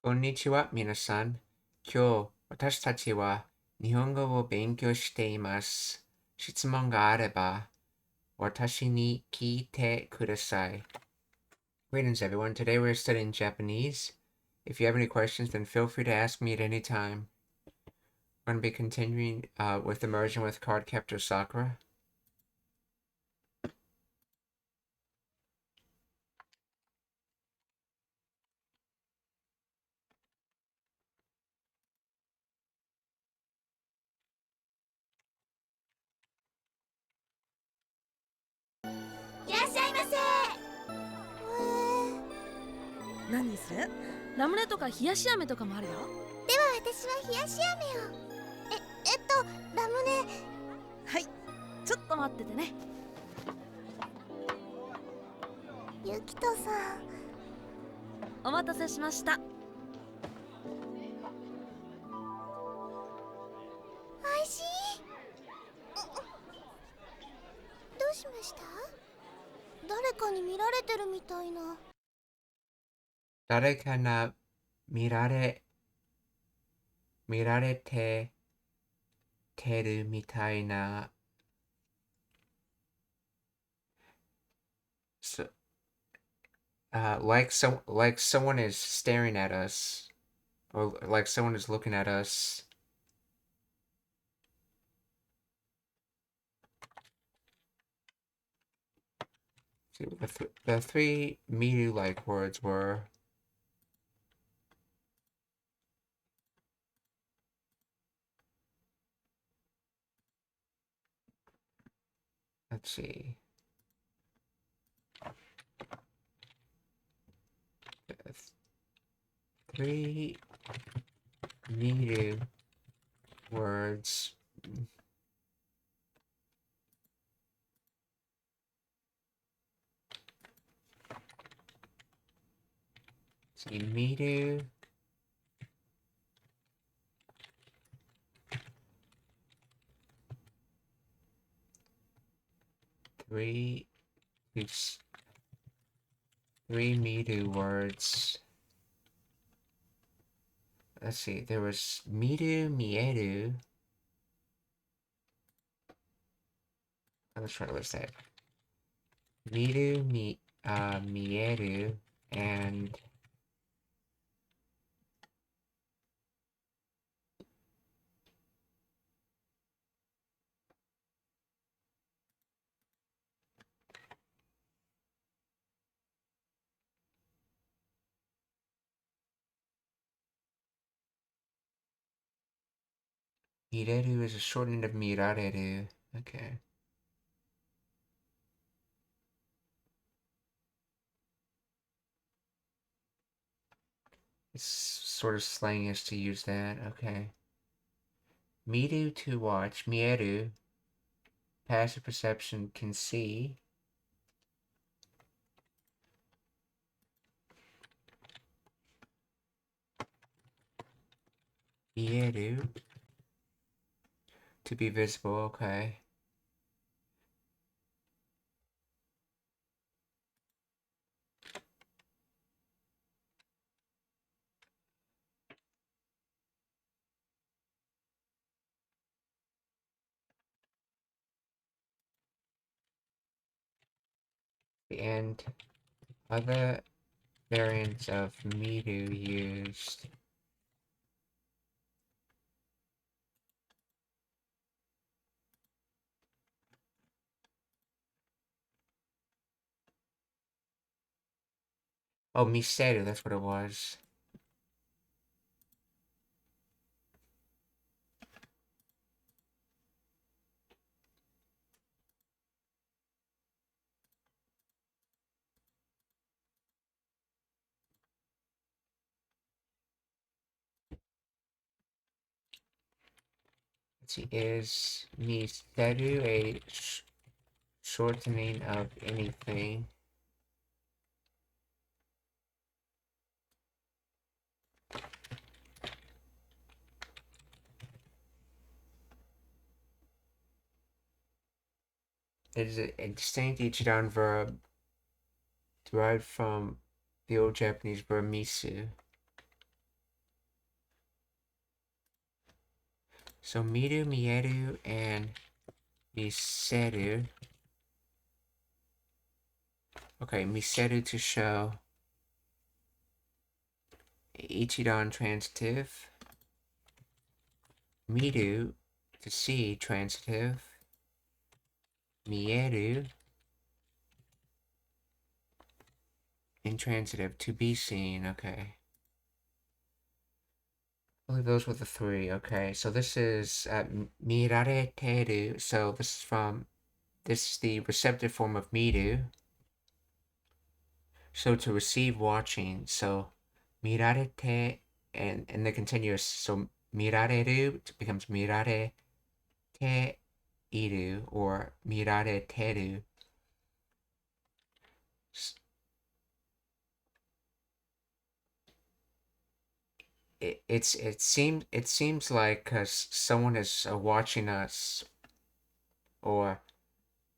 こんにちは、皆さん。今日、私たちは日本語を勉強しています。質問があれば、私に聞いてください。Greetings, everyone. Today we're studying Japanese. If you have any questions, then feel free to ask me at any time. We're going to be continuing with Immersion with Card Captor Sakura. What? 何する？ラムネとか冷やし飴とかもあるよ。では私は冷やし飴を。ラムネ。はい、ちょっと待っててね。ゆきとさん。お待たせしました。おいしい。どうしました？誰かに見られてるみたいな。誰かな見られてるみたいな。So, like someone is staring at us, or like someone is looking at us. See, the three Miru-like words were let's see. Three Miru words. See, Miru. Three Miru words. Let's see, there was Miru, Mieru. Let's try to list that. Miru, Mieru, and Mireru is a shortening of Mirareru. Okay. It's sort of slangish to use that. Okay. Miru to watch. Mieru, passive perception, can see. Mieru, to be visible. Okay. And other variants of Miru used. Oh, Miseru, that's what it was. Let's see, is Miseru a shortening of anything? It is a distinct Ichidan verb derived from the Old Japanese verb misu. So miru, mieru, and miseru. Okay, miseru to show ichidan transitive. Miru to see transitive. Mieru intransitive to be seen. Okay. I believe those were the three. Okay, so this is mirareteru. So this is the receptive form of miru. So to receive watching. So mirarete and the continuous. So mirareru becomes mirarete iru or mirareteru. It seems like someone is watching us, or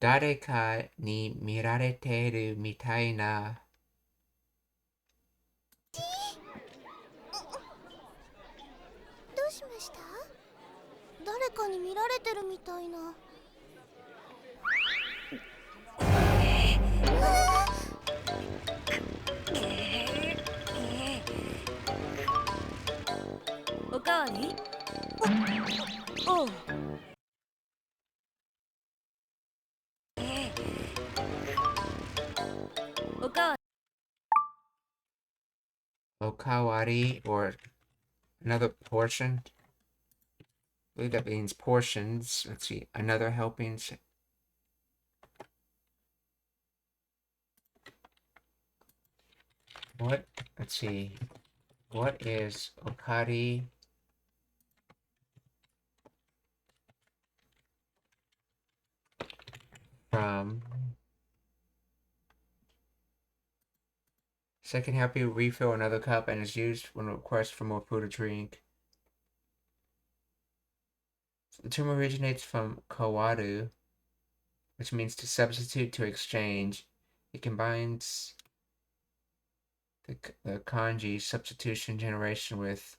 dareka ni mirareteru mitai na. どうしました？誰かに見られてるみたいな。おかわり？おう。おかわり。 Okawari, or another portion. I believe that means portions. Let's see, another helpings. Let's see. What is okari? From second, help you refill another cup and is used when request for more food or drink. The term originates from kawaru, which means to substitute, to exchange. It combines the kanji substitution generation with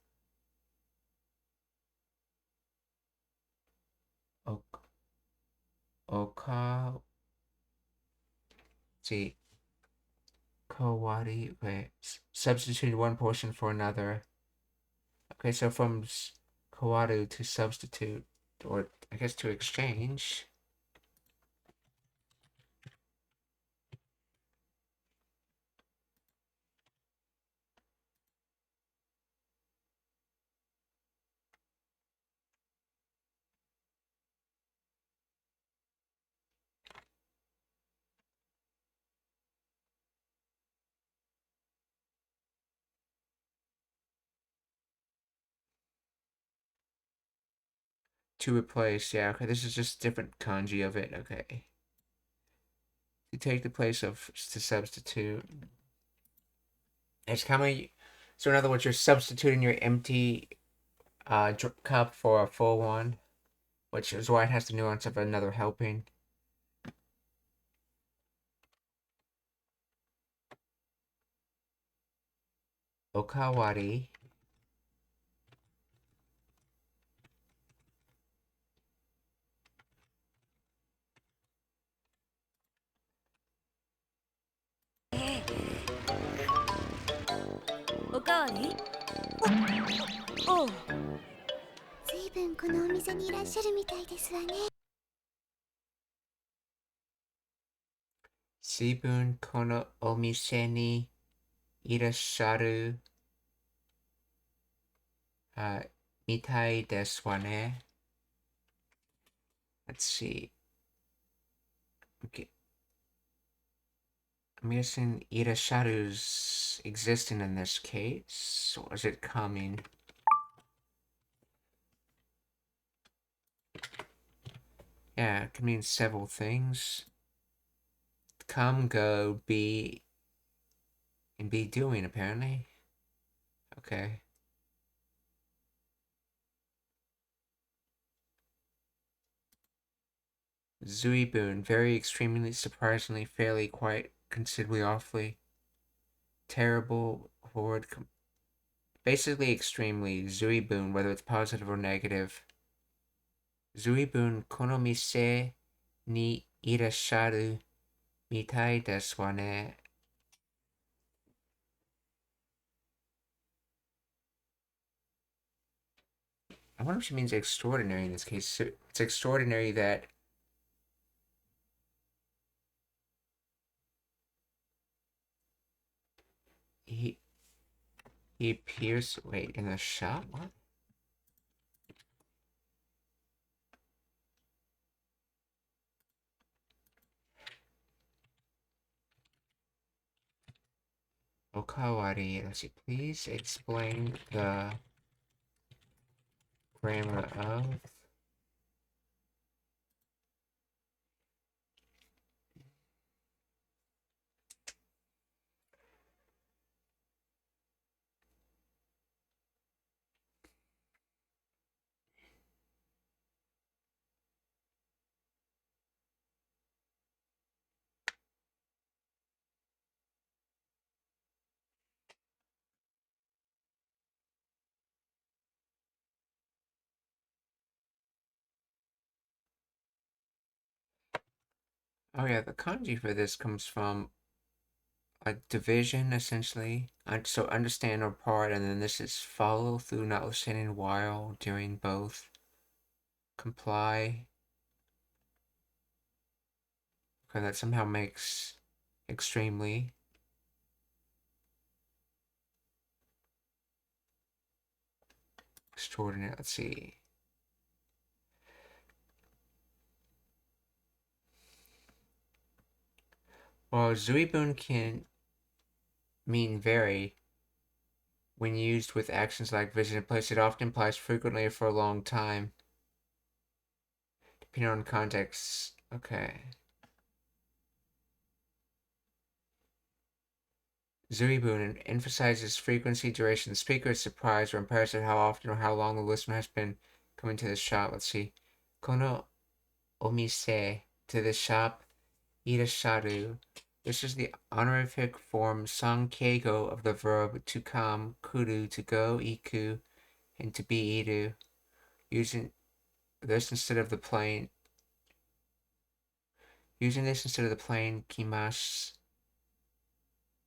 oka. See, kawari. Okay, substituting one portion for another. Okay, so from kawaru to substitute, or I guess to exchange. To replace, yeah, okay, this is just different kanji of it, okay. To take the place of, to substitute. It's kind of, so in other words, you're substituting your empty cup for a full one, which is why it has the nuance of another helping. Okawari. Okawari? Oh. ずいぶんこのお店にいらっしゃるみたいですわね。随分このお店にいらっしゃるみたいですわね。Let's see. Okay. I'm guessing irasharu's existing in this case, or is it coming? Yeah, it can mean several things. Come, go, be, and be doing, apparently. Okay. Zuibun, very extremely, surprisingly, fairly, quite, considerably, awfully. Terrible, horrid, basically extremely. Zuibun, whether it's positive or negative. ずいぶんこの店にいらっしゃるみたいですわね。I wonder if she means extraordinary in this case. It's extraordinary that he appears. Wait, in the shop? What? Okawari, let's see. Please explain the grammar of. Oh yeah, the kanji for this comes from a division essentially. So understand or part, and then this is follow through, notwithstanding, while, during, both, comply. Okay, that somehow makes extremely. Extraordinary. Let's see. Well, zuibun can mean very when used with actions like visit and place. It often implies frequently or for a long time, depending on context. Okay. Zuibun emphasizes frequency, duration. The speaker is surprised or impressed at how often or how long the listener has been coming to the shop. Let's see. Kono omise, to the shop. Irasharu. This is the honorific form sankeigo of the verb to come, kuru, to go, iku, and to be, iru. Using this instead of the plain kimasu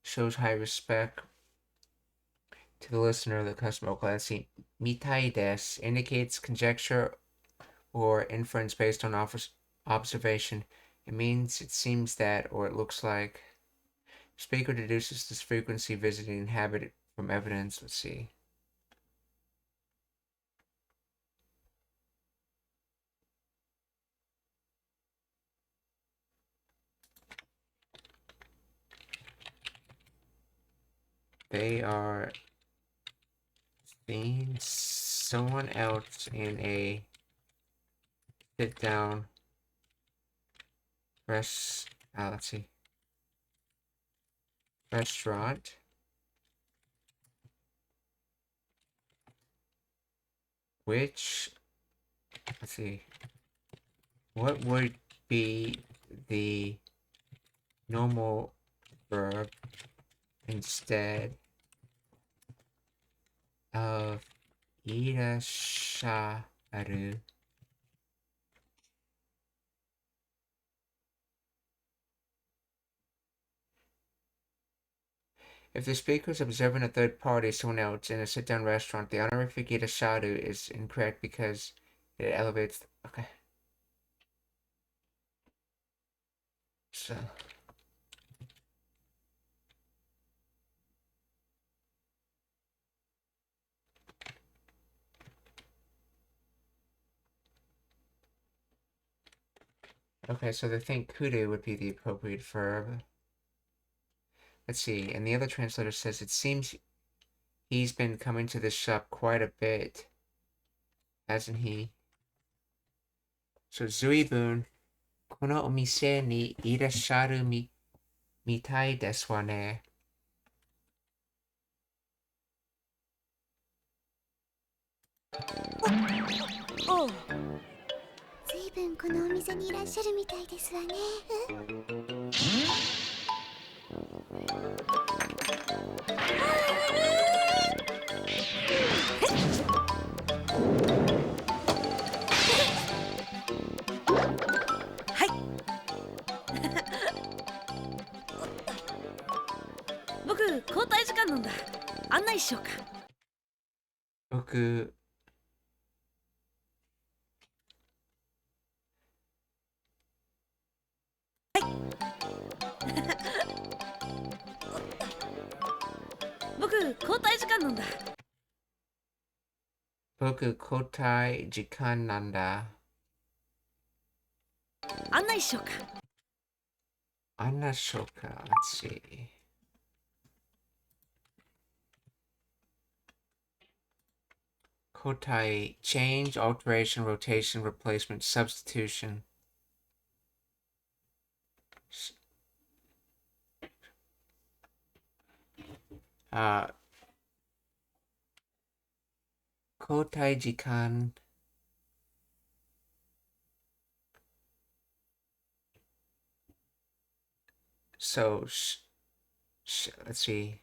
shows high respect to the listener or the customer. Okay, let's see. Mitai desu indicates conjecture or inference based on observation. It means it seems that, or it looks like. Speaker deduces this frequency, visiting, and habit from evidence. Let's see. They are seeing someone else in a sit-down let's see. Restaurant. Which, let's see. What would be the normal verb instead of irasharu? If the speaker is observing a third party, someone else, in a sit-down restaurant, the honorific irasharu is incorrect because it elevates. Okay. So. Okay, so the think kudu would be the appropriate verb. Let's see, and the other translator says, it seems he's been coming to this shop quite a bit, hasn't he? So, zuibun, kono omise ni irasharu mitai desu wa ne.おう。ずいぶんこのお店にいらっしゃるみたいですわね。僕交代時間なんだ。案内しようか。僕、僕交代時間なんだ。僕、交代時間なんだ。案内しようか。案内しようか。Let's see. 交代 change, alteration, rotation, replacement, substitution. Uh, 交代時間 So, let's see.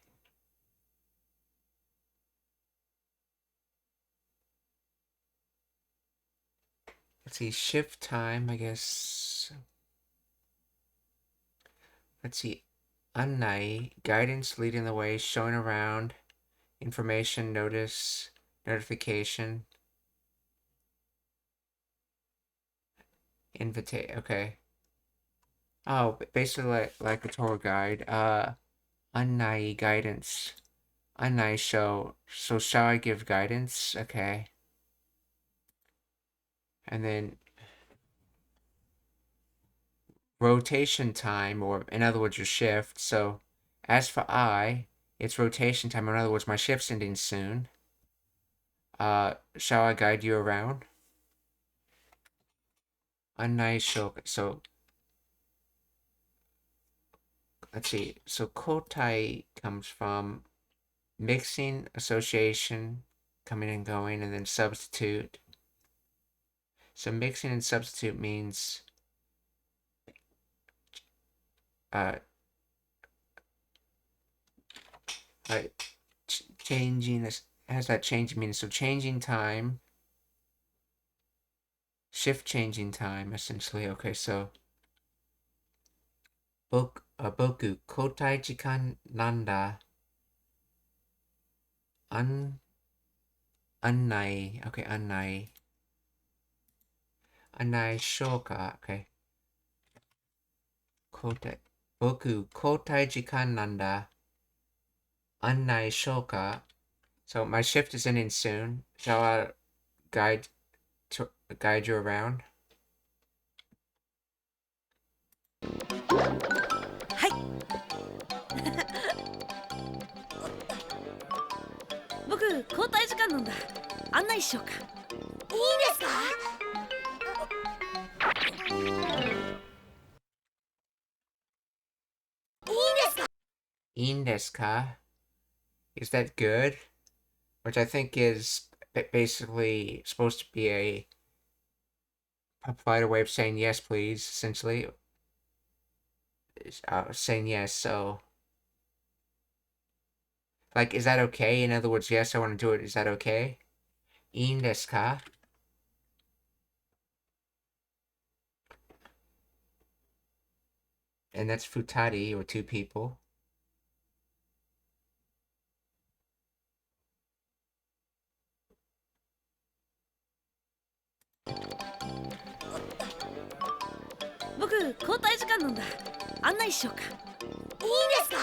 Let's see, shift time, I guess. Let's see, Annai, guidance leading the way, showing around, information, notice, notification, invitation. Okay. Oh, basically like a tour guide. Annai guidance. Annai show. So shall I give guidance? Okay. And then rotation time, or in other words, your shift. So as for I, it's rotation time. In other words, my shift's ending soon. Shall I guide you around? Annai show. So let's see. So kotai comes from mixing, association, coming and going, and then substitute. So mixing and substitute means uh, changing has that changing meaning. So changing time, shift changing time, essentially. Okay, so boku kotai jikan nanda annai. Okay, annai shoka. Okay, kotai boku kotai jikan nanda annai shoka. So my shift is ending soon. Shall I guide you around? はい。僕交代時間なんだ。案内しようか。いいんですか？いいんですか? Is that good? Which I think is basically supposed to be a polite way of saying yes, please, essentially. Saying yes, so. Like, is that okay? In other words, yes, I want to do it. Is that okay? いいんですか? And that's futari, or two people.僕交代時間なんだ。案内しようか。いいんですか？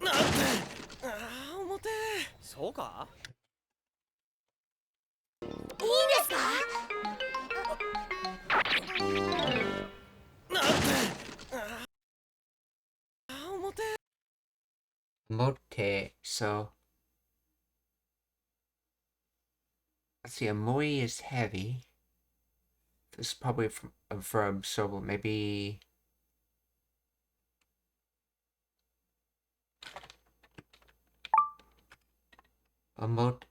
なんて重てそうかいいんですか？なんて重て Mote, so. Let's see, a moi is heavy. This is probably a verb, so maybe. A mote.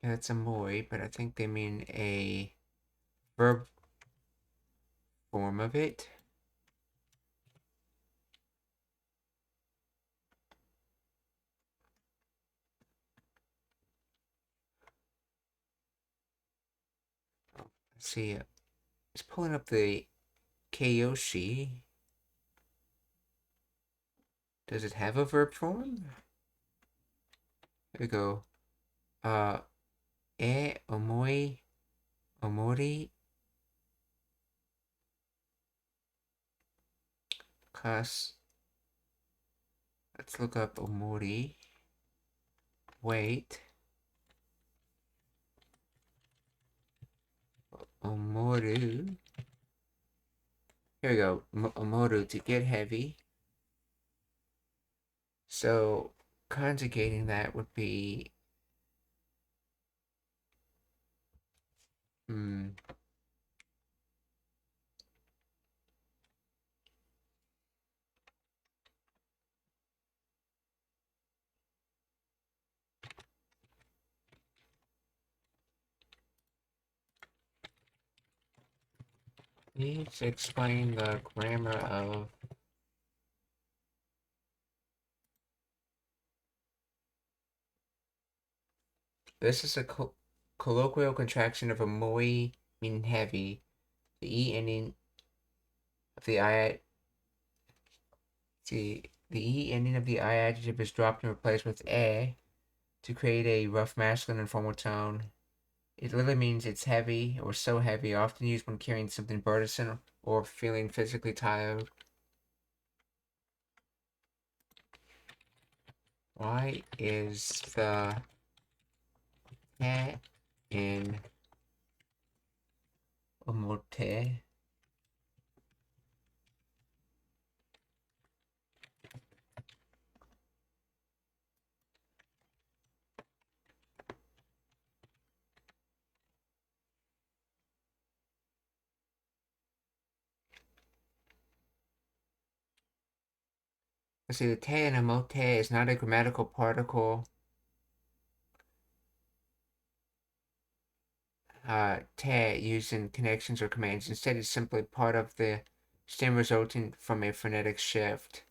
Yeah, it's a moi, but I think they mean a verb form of it. see. It's pulling up the Kyoshi. Does it have a verb form? Here we go. Omoi, omori. Class. Let's look up omori. Wait. Omoru. Here we go. Omoru, to get heavy. So conjugating that would be Please explain the grammar of this is a colloquial contraction of omoi, meaning heavy. The e ending of the I the e ending of the I adjective is dropped and replaced with a to create a rough masculine and formal tone. It literally means it's heavy or so heavy, often used when carrying something burdensome or feeling physically tired. Why is the cat in omote? Let's see, the te in omote is not a grammatical particle. Te used in connections or commands. Instead, it's simply part of the stem resulting from a phonetic shift.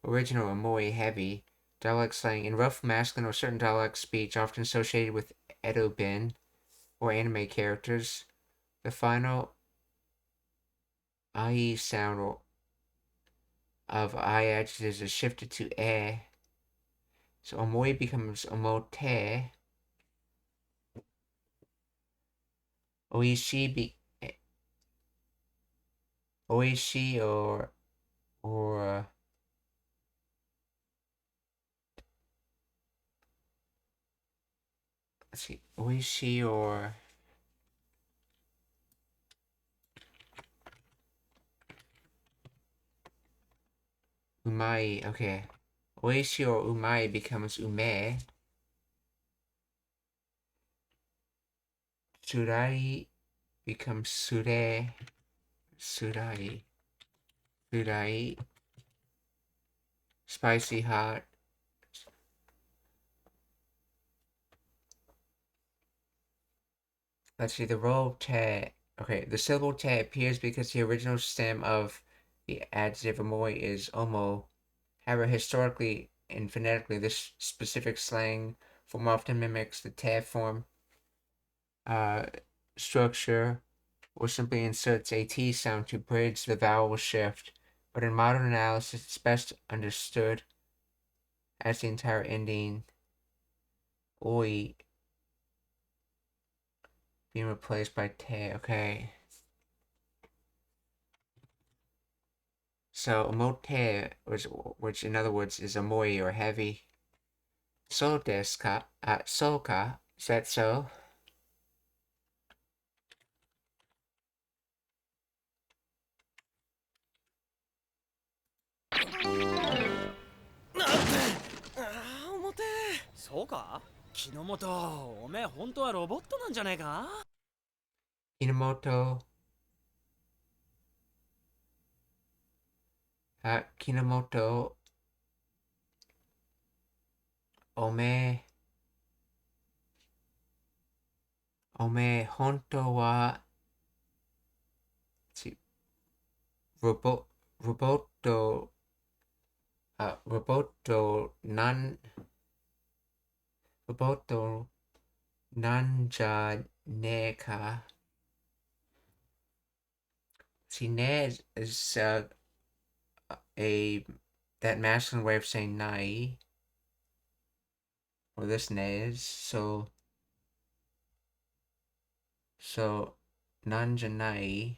Original omoi, heavy. Dialect slang in rough masculine or certain dialect speech, often associated with edo-bin or anime characters. The final I sound of I adjectives is shifted to e. So omoi becomes omote. Oishi oishi or let's see, oishi or umai. Okay, oishi or umai becomes ume. Surai becomes sure. Surai. Spicy hot. Let's see, the role te. Okay, the syllable te appears because the original stem of the adjective omoi is omo. However, historically and phonetically, this specific slang form often mimics the te form structure or simply inserts a T sound to bridge the vowel shift, but in modern analysis, it's best understood as the entire ending oi being replaced by te. Okay. So omote, which in other words is omoi or heavy. So desu ka? So ka? Is that so?表そうか木の元おめえ本当はロボットなんじゃねえか Kinomoto. Kinomoto. Ome. Honto wa. See. Roboto. Roboto nanja ne ka. See, ne is that masculine way of saying nai, or this ne is, so nanjanai,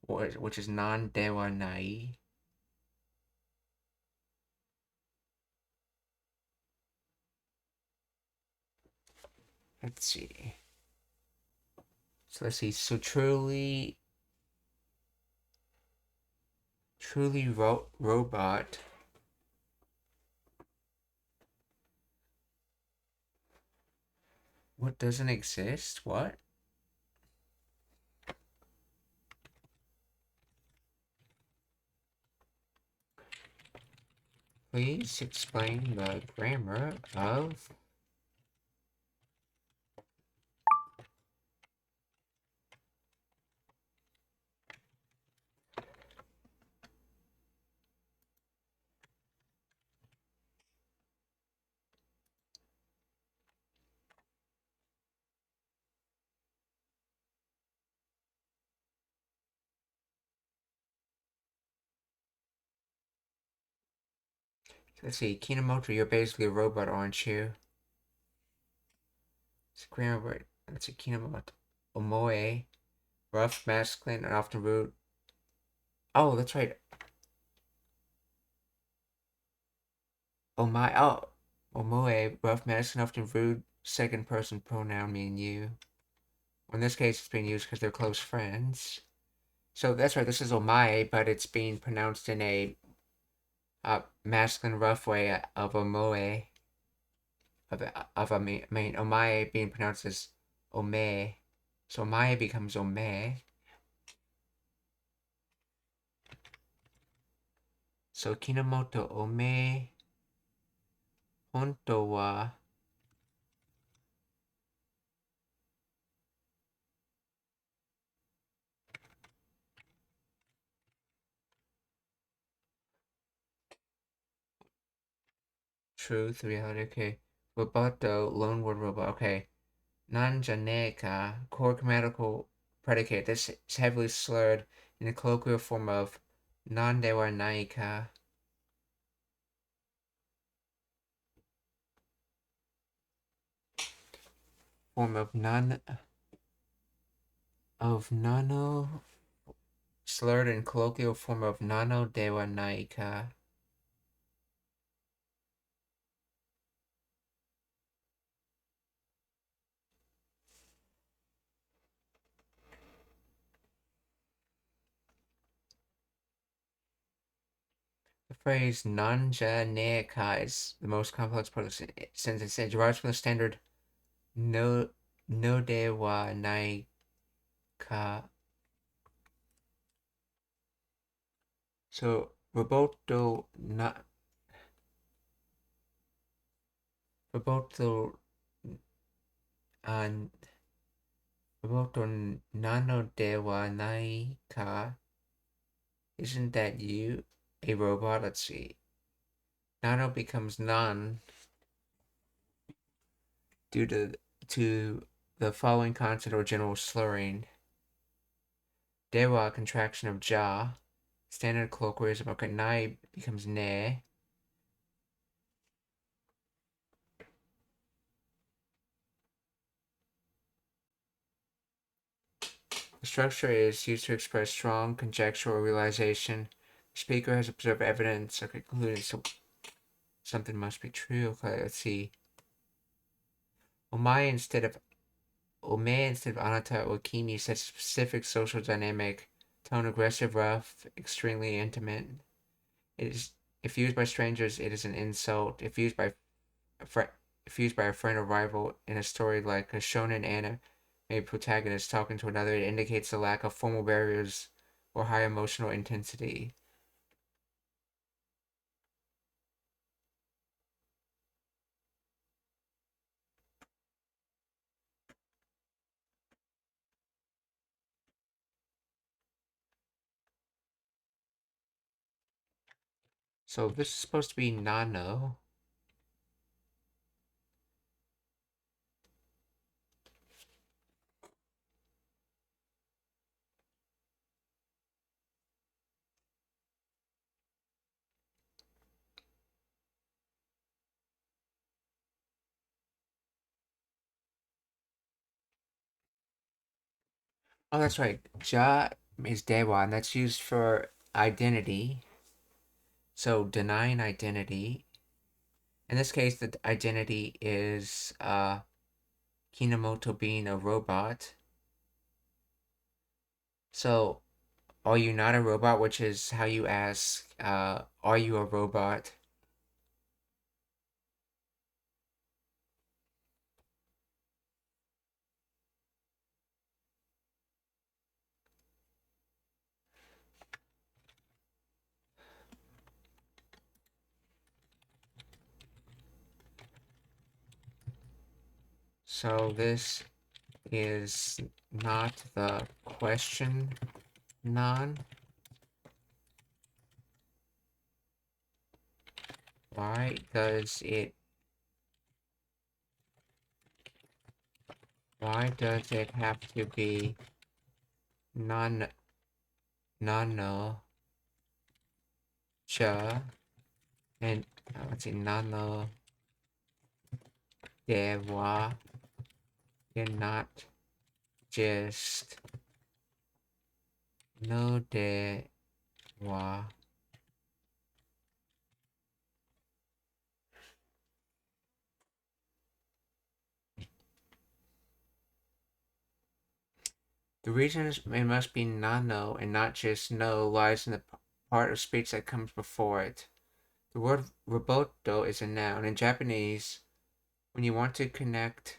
which is non-dewa nai. Let's see. So let's see. So truly robot. What doesn't exist? What? Please explain the grammar of let's see, Kinomoto, you're basically a robot, aren't you? It's a grammar word. Let's see, Kinomoto. Omoe, rough, masculine, and often rude. Oh, that's right. Omoe, rough, masculine, often rude, second person pronoun meaning you. In this case, it's being used because they're close friends. So that's right, this is omae, but it's being pronounced in a masculine, rough way of omoe. Omae being pronounced as ome. So omae becomes ome. So Kinomoto ome honto wa truth, reality, okay. Roboto, loan word robot, okay. Nanjaneka, core grammatical predicate. This is heavily slurred in the colloquial form of nandewa naika. Form of nano, slurred in colloquial form of nano dewa naika. The phrase nanjaneka is the most complex part of the sentence. It derives from the standard no dewa naika. So Roboto and Roboto nano dewa naika. Isn't that you? A robot? Let's see. Nano becomes non due to the following consonant or general slurring. Dewa, contraction of ja. Standard colloquialism. Okay, nai becomes ne. The structure is used to express strong conjecture or realization. The speaker has observed evidence or concluded something must be true. Okay, let's see. Ome instead of anata or kimi sets a specific social dynamic, tone aggressive, rough, extremely intimate. It is, if used by strangers, it is an insult. If used by a friend or rival in a story like a shonen anime protagonist talking to another, it indicates a lack of formal barriers or high emotional intensity. So this is supposed to be nano. Oh, that's right. Ja is dewa, and that's used for identity. So denying identity. In this case, the identity is Kinomoto being a robot. So, are you not a robot? Which is how you ask, are you a robot? So this is not the question non. Why does it have to be non nano cha and let's see nano dewa and not just no dewa. The reason it must be nano and not just no lies in the part of speech that comes before it. The word roboto is a noun. In Japanese, when you want to connect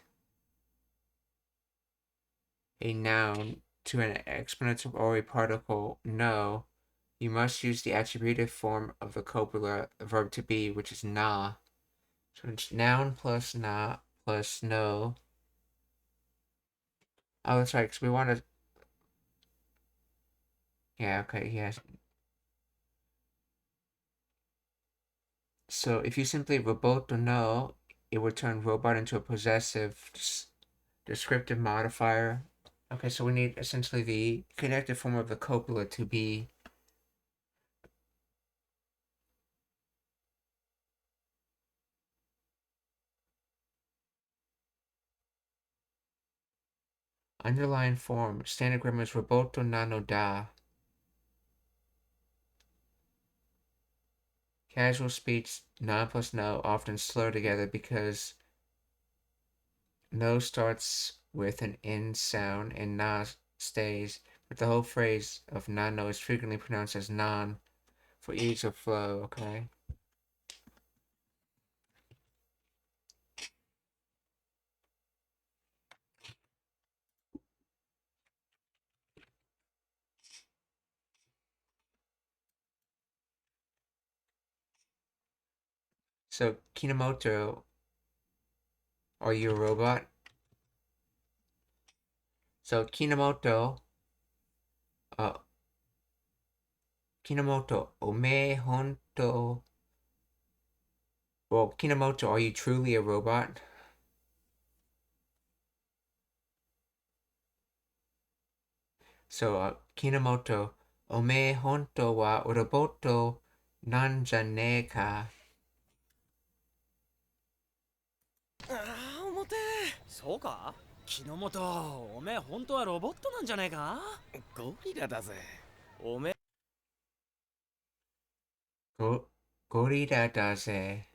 a noun to an explanatory particle no, you must use the attributive form of the copula verb to be, which is na. So it's noun plus na plus no. Oh, that's right, because we want to... Yeah, okay, yes. So if you simply roboto no, it would turn robot into a possessive descriptive modifier. Okay, so we need essentially the connective form of the copula to be underlying form. Standard grammar is roboto nano da. Casual speech, non plus no, often slur together because no starts with an N sound and na stays, but the whole phrase of nano is frequently pronounced as non for ease of flow, okay? So, Kinomoto, are you a robot? So, Kinomoto, ome honto. Well, Kinomoto, are you truly a robot? So, Kinomoto, ome honto wa roboto nan ja ne ka? ああ、表そうか木の元おめえ本当はロボットなんじゃねえかゴリラだぜおめえゴリラだぜ。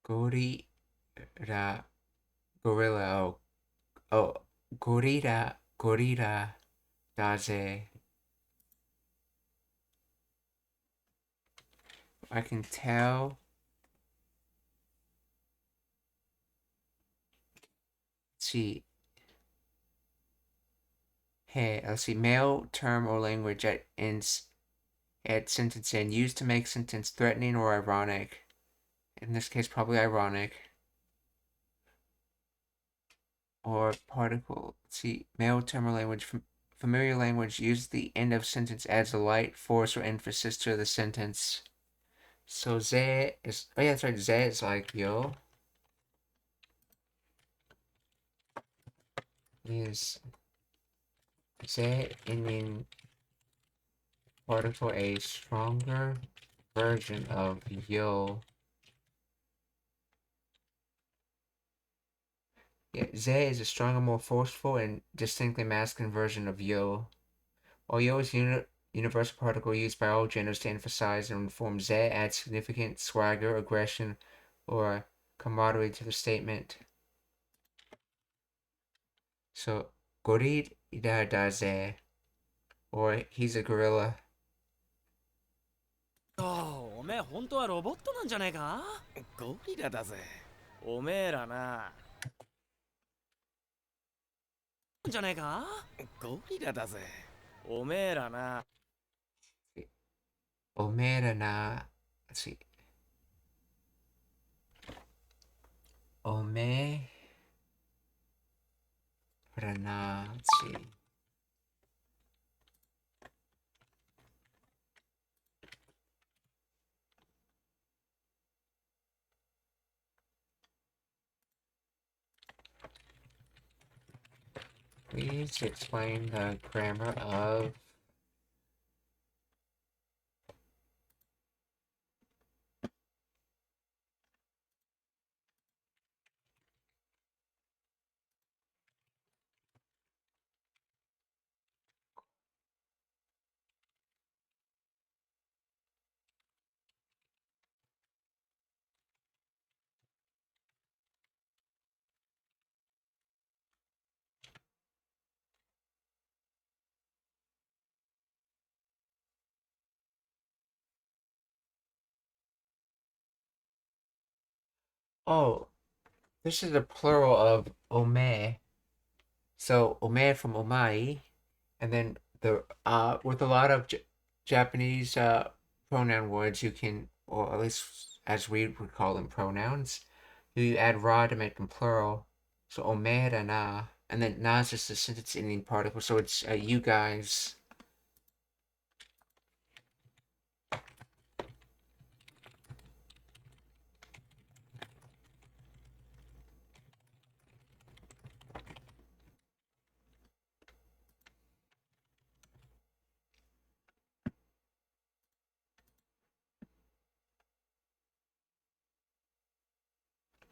ゴリラ、ゴリラ、ゴリラだぜ。I can tell. Let's see. Hey, let's see. Male term or language at sentence end used to make sentence threatening or ironic. In this case, probably ironic. Or particle. Let's see. Male term or language. Familiar language used the end of sentence adds a light force or emphasis to the sentence. So ze is, oh yeah, that's right, ze is like yo. Is ze inin particle a stronger version of yo. Yeah, ze is a stronger, more forceful, and distinctly masculine version of yo. While yo is a universal particle used by all genders to emphasize and inform, ze adds significant swagger, aggression, or camaraderie to the statement. So, gorilla da ze, or he's a gorilla. おめえ本当はロボットなんじゃねえか？ゴリラだぜ。おめえらな。じゃねえか？ゴリラだぜ。おめえらな。おめえらな。Let's see. おめえらな。Let's see. Please explain the grammar of Oh, this is a plural of ome. So ome from omai, and then the with a lot of Japanese pronoun words, you can, or at least as we would call them pronouns, you add ra to make them plural. So ome da na, and then na is just a sentence ending particle. So it's you guys.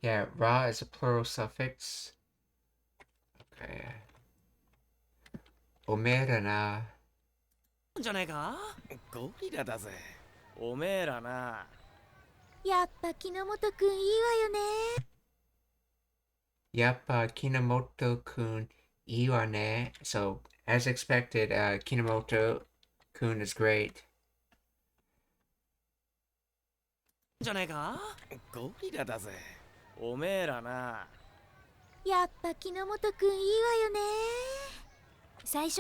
Yeah, ra is a plural suffix. Okay. Ome da na. じゃねえか？ゴリラだぜ。おめえらな。やっぱ木之本くんいいわよね。Yappa Kinomoto-kun iwa ne. So, as expected, Kinomoto-kun is great. じゃねえか？ゴリラだぜ。おめえらな。やっぱ木之本くんいいわよね。最初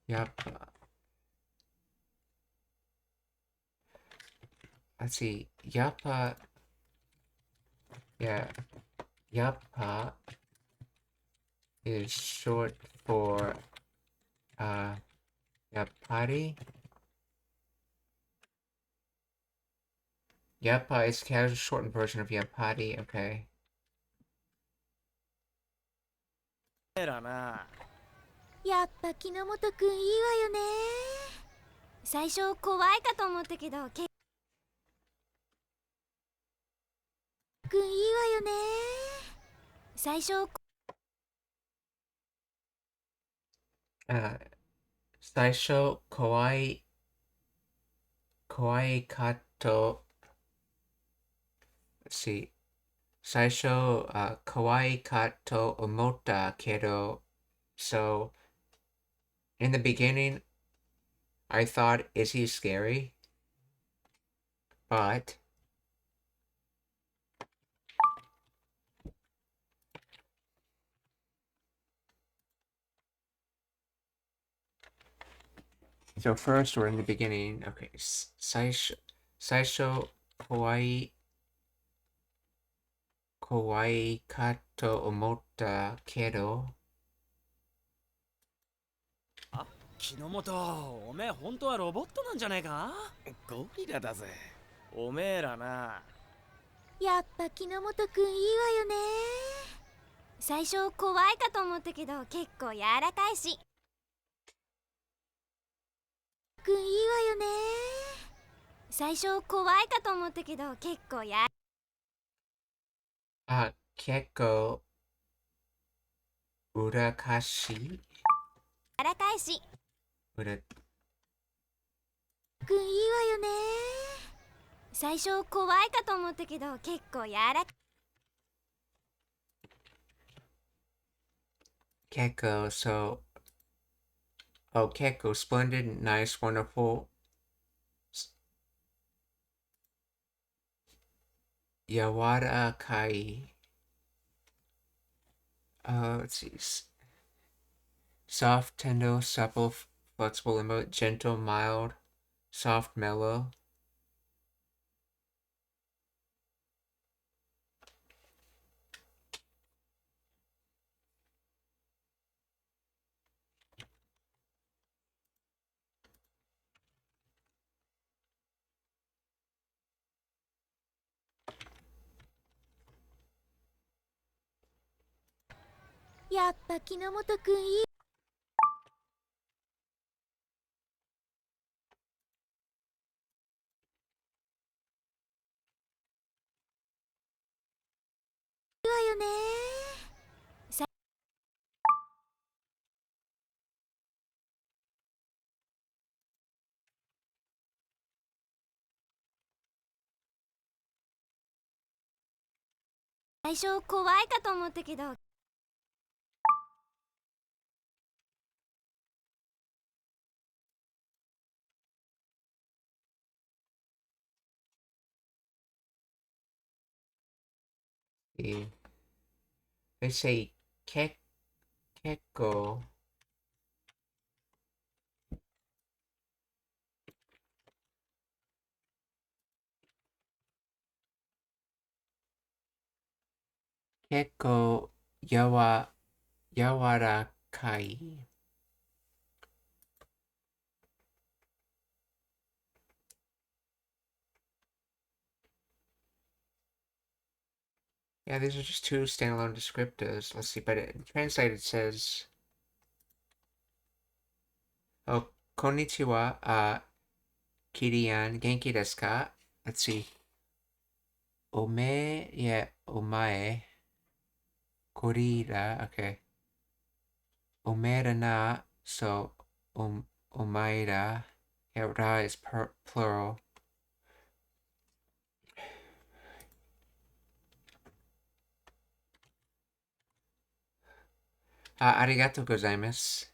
Yappa. Let's see. Yappa. Yeah. Yappa is short for Yappari. Yappa is casual shortened version of Yappari. Okay. おめえらな。やっぱ木之本くんいいわよね。最初怖いかと思ったけどくんいいわよね。最初Saisho kawaii kato. Let's see. Saisho kawaii kato omota kedo. So, in the beginning, I thought, is he scary? But so first, we're in the beginning. Okay, Saisho kawaii kato omota kedo. 木之本、おめえ本当はロボットなんじゃねえか？ゴリラだぜ。おめえらな。やっぱ木之本くんいいわよね。最初怖いかと思ったけど結構柔らかいし。くんいいわよね。最初怖いかと思ったけど結構柔結構裏かしらかいし。裏くんいいわよね。最初怖いかと思ったけど結構柔らかい。結構 結構 splendid, nice, wonderful, 柔らかい let's see, soft, tender, supple, flexible, gentle, mild, soft, mellow.やっぱ木之本くんいいわよね。最初怖いかと思ったけど。They say 結構結構柔らかい Yeah, these are just two standalone descriptors. Let's see, but translated says, "Oh, konnichiwa, Kirian, genki desu ka?" Let's see. Ome, yeah, omae, korira, okay. Omera na, so omaira. Yeah, ra is plural. Arigatou gozaimasu.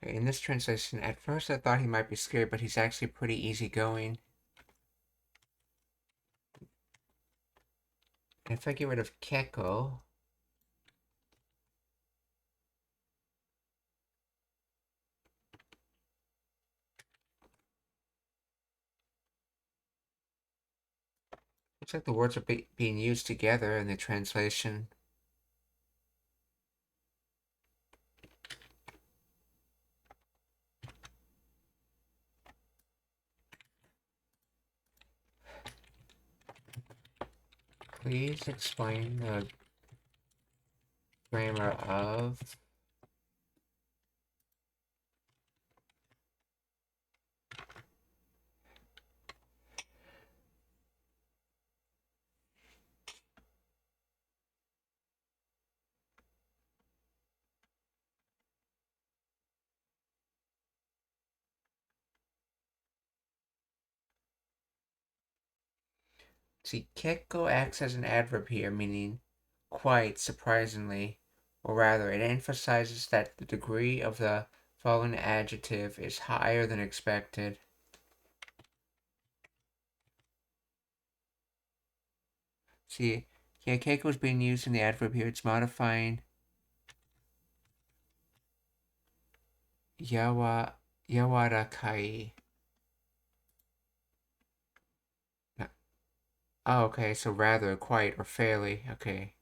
Okay, in this translation, at first I thought he might be scared, but he's actually pretty easygoing. And if I get rid of Keko, looks like the words are being used together in the translation. Please explain the grammar of See, Keko acts as an adverb here, meaning quite surprisingly, or rather, it emphasizes that the degree of the following adjective is higher than expected. See, yeah, Keiko is being used in the adverb here. It's modifying yawarakai. Oh, okay, so rather, quite, or fairly. Okay.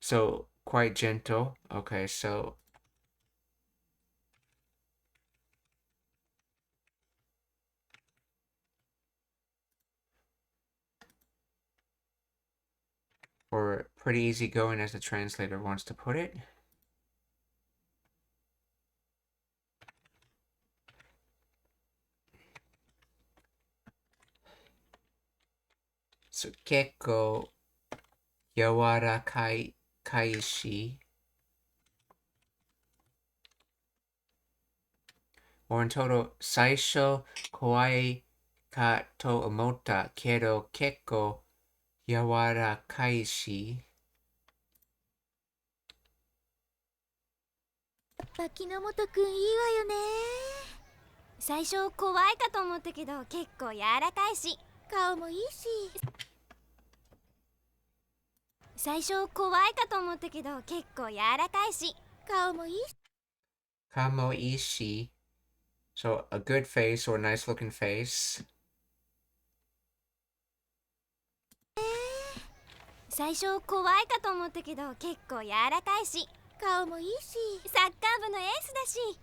So quite gentle. Okay, so or pretty easygoing as the translator wants to put it. So 結構柔らかいし or in total 最初怖いかと思ったけど結構柔らかいしやっぱ木之本くんいいわよね。最初怖いかと思ったけど結構柔らかいし顔もいいし。最初怖いかと思ったけど結構柔らかいし顔もいいし。顔もいいし So a good face or a nice looking face. 最初怖いかと思ったけど結構柔らかいし顔もいいしサッカー部のエースだし。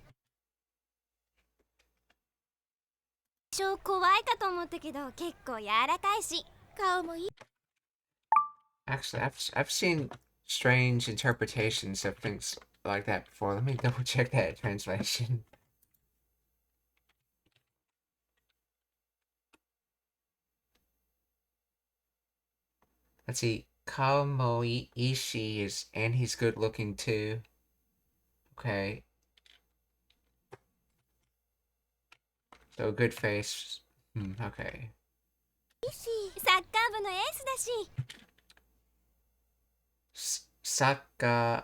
最初怖いかと思ったけど結構柔らかいし顔もいい。Actually, I've seen strange interpretations of things like that before. Let me double check that translation. Let's see. Kaomoi Ishii is, and he's good looking too. Okay. So a good face. Okay. サッカー部のエースだし。サッカー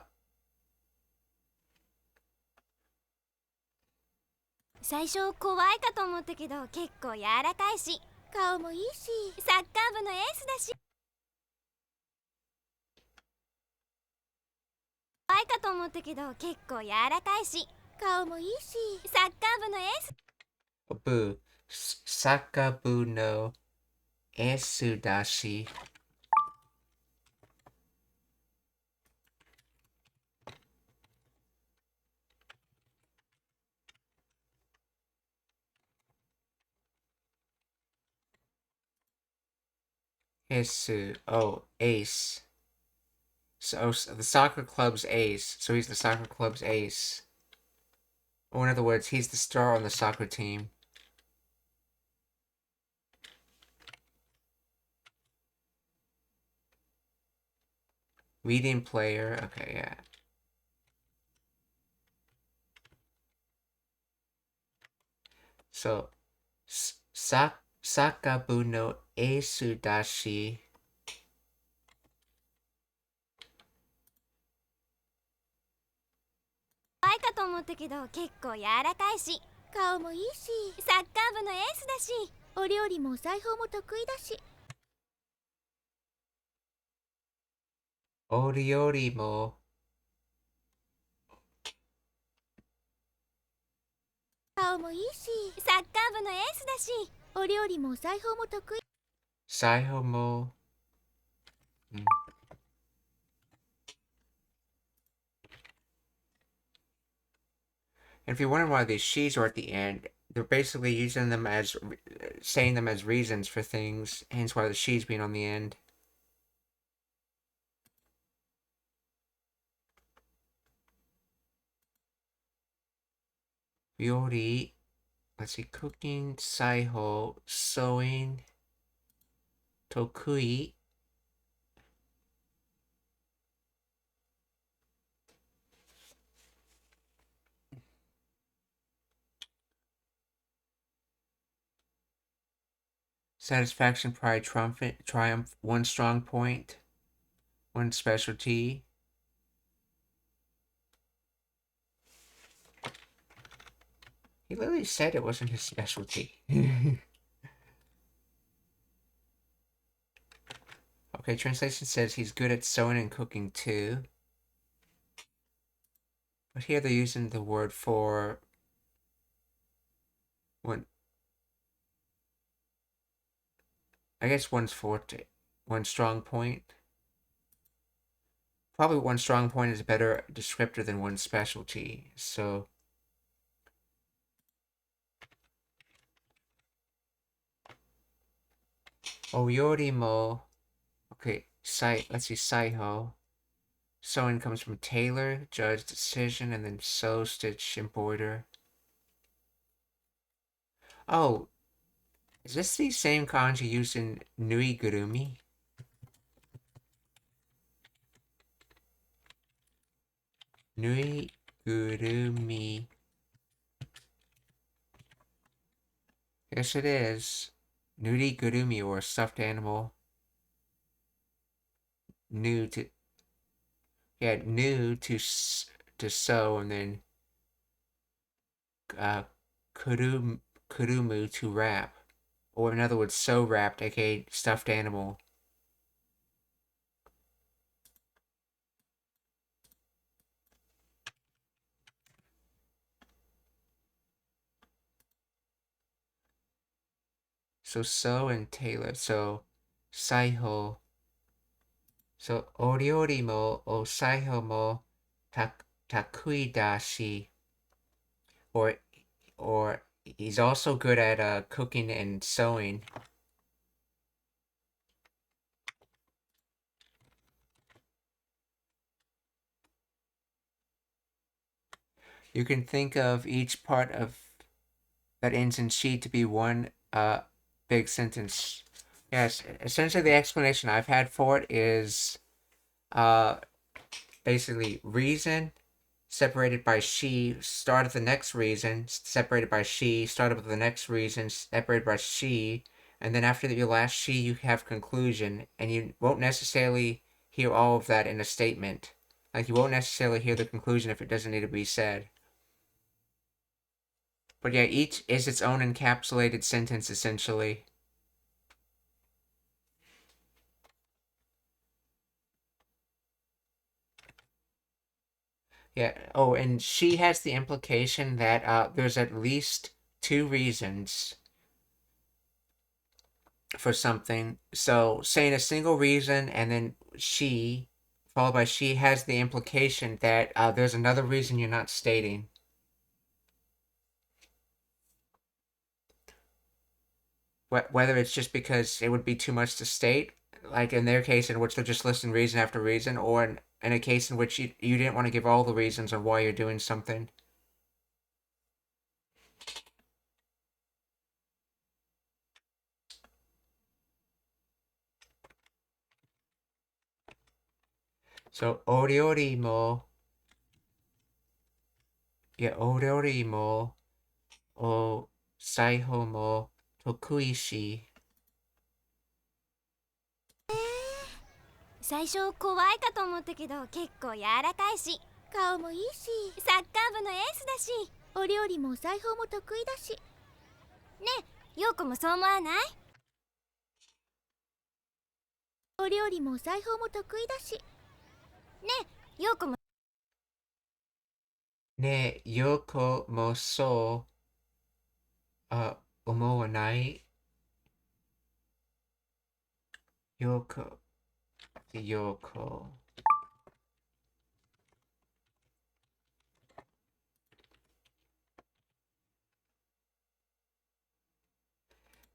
最初怖いかと思ったけど結構柔らかいし顔もいいしサッカー部のエースだし。怖いかと思ったけど結構柔らかいし顔もいいしサッカー部のエース。部サッカー部のエースだし。Oh, ace. So the soccer club's ace. So he's the soccer club's ace. Or in other words, he's the star on the soccer team. Leading player. Okay, yeah. So, Sakabu no Esu dashi. 怖いかと思ったけど結構柔らかいし顔もいいしサッカー部のエースだし。お料理もお裁縫も得意だし。お料理も顔もいいしサッカー部のエースだし。お料理もお裁縫も得意。裁縫も And if you're wondering why these she's are at the end, they're basically using them as saying them as reasons for things, hence why the she's being on the end. Ryori, let's see, cooking, saiho, sewing, tokui. Satisfaction, pride, triumph, one strong point, one specialty. He literally said it wasn't his specialty. Okay, translation says he's good at sewing and cooking too. But here they're using the word for one. I guess one's forte, one strong point. probably one strong point is a better descriptor than one specialty. So Oyorimo. Okay, let's see, Saiho. Sewing comes from tailor, judge, decision, and then sew, stitch, embroider. Oh, is this the same kanji used in nuigurumi? Nuigurumi. Yes, it is. Nuigurumi, or stuffed animal. New to sew, and then kurumu to wrap, or in other words, sew wrapped, aka stuffed animal. So sew and tailor. So saiho. So oriori mo o saiho mo takuidashi, or he's also good at cooking and sewing. You can think of each part of that ends in she to be one big sentence. Yes, essentially the explanation I've had for it is basically reason separated by she, start of the next reason, separated by she, start of the next reason, separated by she, and then after your last she, you have conclusion, and you won't necessarily hear all of that in a statement. Like, you won't necessarily hear the conclusion if it doesn't need to be said. But yeah, each is its own encapsulated sentence, essentially. Yeah. Oh, and she has the implication that there's at least two reasons for something. So saying a single reason and then she, followed by she, has the implication that there's another reason you're not stating. Whether it's just because it would be too much to state, like in their case in which they're just listing reason after reason, or in a case in which you didn't want to give all the reasons on why you're doing something. So, oriori mo, yeah, oriori mo, o saiho mo, tokuishi. 最初怖いかと思ったけど結構柔らかいし顔もいいしサッカー部のエースだしお料理もお裁縫も得意だしねえ陽子もそう思わない？お料理もお裁縫も得意だしねえ陽子もねえ、よこもそう、思わない。よこ、よこ。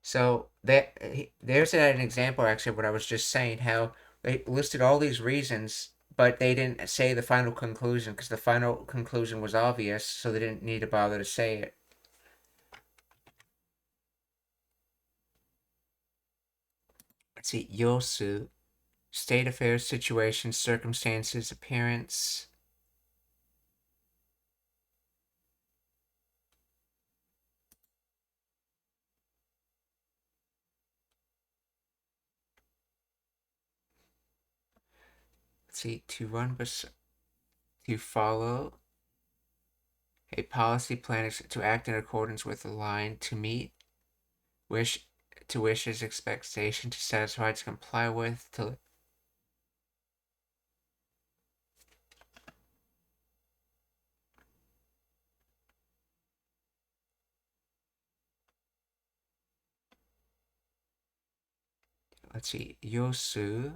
So there's an example actually of what I was just saying, how they listed all these reasons, but they didn't say the final conclusion because the final conclusion was obvious, so they didn't need to bother to say it. Let's see, yosu, state affairs, situation, circumstances, appearance. Let's see, to follow a policy plan to act in accordance with the line, to meet wishes, expectation, to satisfy, to comply with, to let's see, yosu.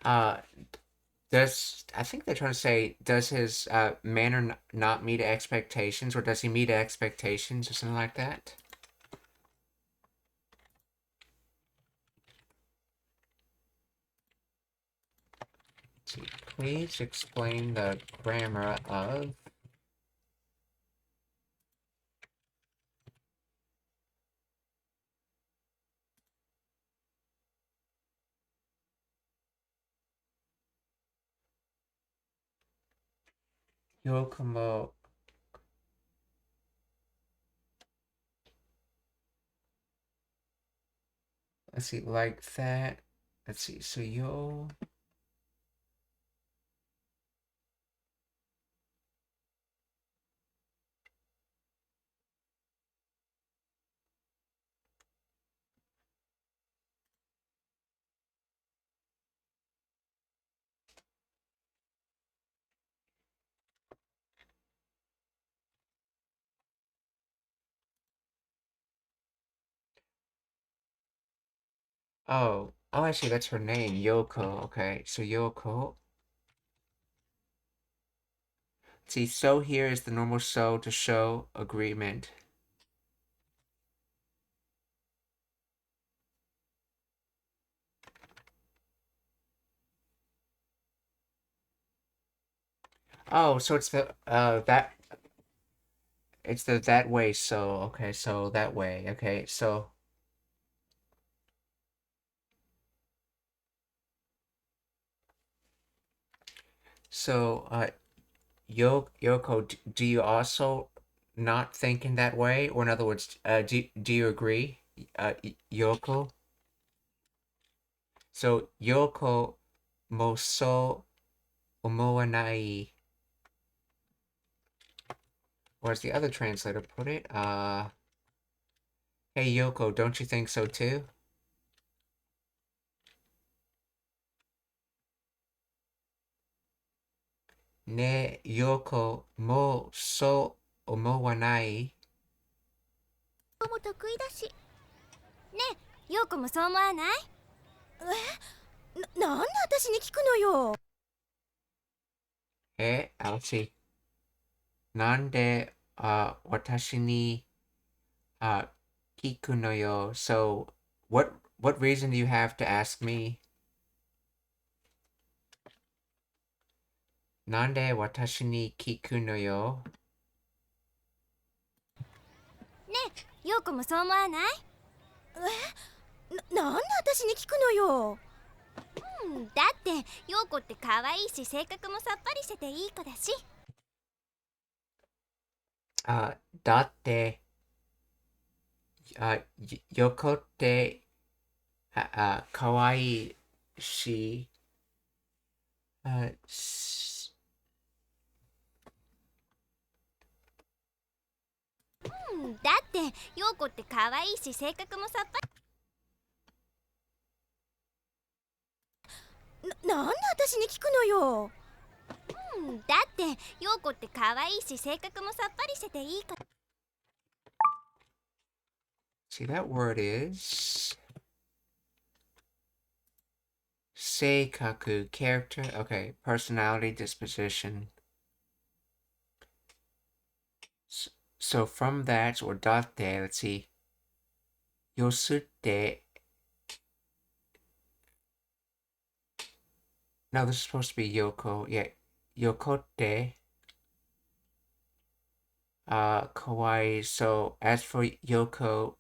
Uh, I think they're trying to say, does his manner not meet expectations, or does he meet expectations, or something like that? Let's see. Please explain the grammar of Yokomo. Let's see, like that. Let's see, so yo. Oh, I see, that's her name, Yoko. Okay, so Yoko. See, so here is the normal so to show agreement. Oh, so it's the that way, so okay, so that way, okay, so Yoko, do you also not think in that way, or in other words, do you agree, Yoko? So Yoko mo so omowanai, or as the other translator put it, hey Yoko, don't you think so too? Ne Yoko mo so omowanai. も得意だし。ねえ、陽子もそう思わない？なんで私に聞くのよ。Alfie, なんで、私に、聞くのよ? So, what reason do you have to ask me? なんで私に聞くのよ? ねえ、陽子もそう思わない？なんで私に聞くのよ。だって陽子って可愛いし性格もさっぱりしてていい子だし。だって、横って、かわいいし、だって陽子って可愛いし性格もさっぱり。なんで私に聞くのよ。だって陽子って可愛いし性格もさっぱりしてていい子。See, that word is seikaku, character. Okay, personality, disposition. So from that, or date, let's see. Yosutte. No, this is supposed to be Yoko. Yeah, Yokote. Kawaii. So as for Yoko,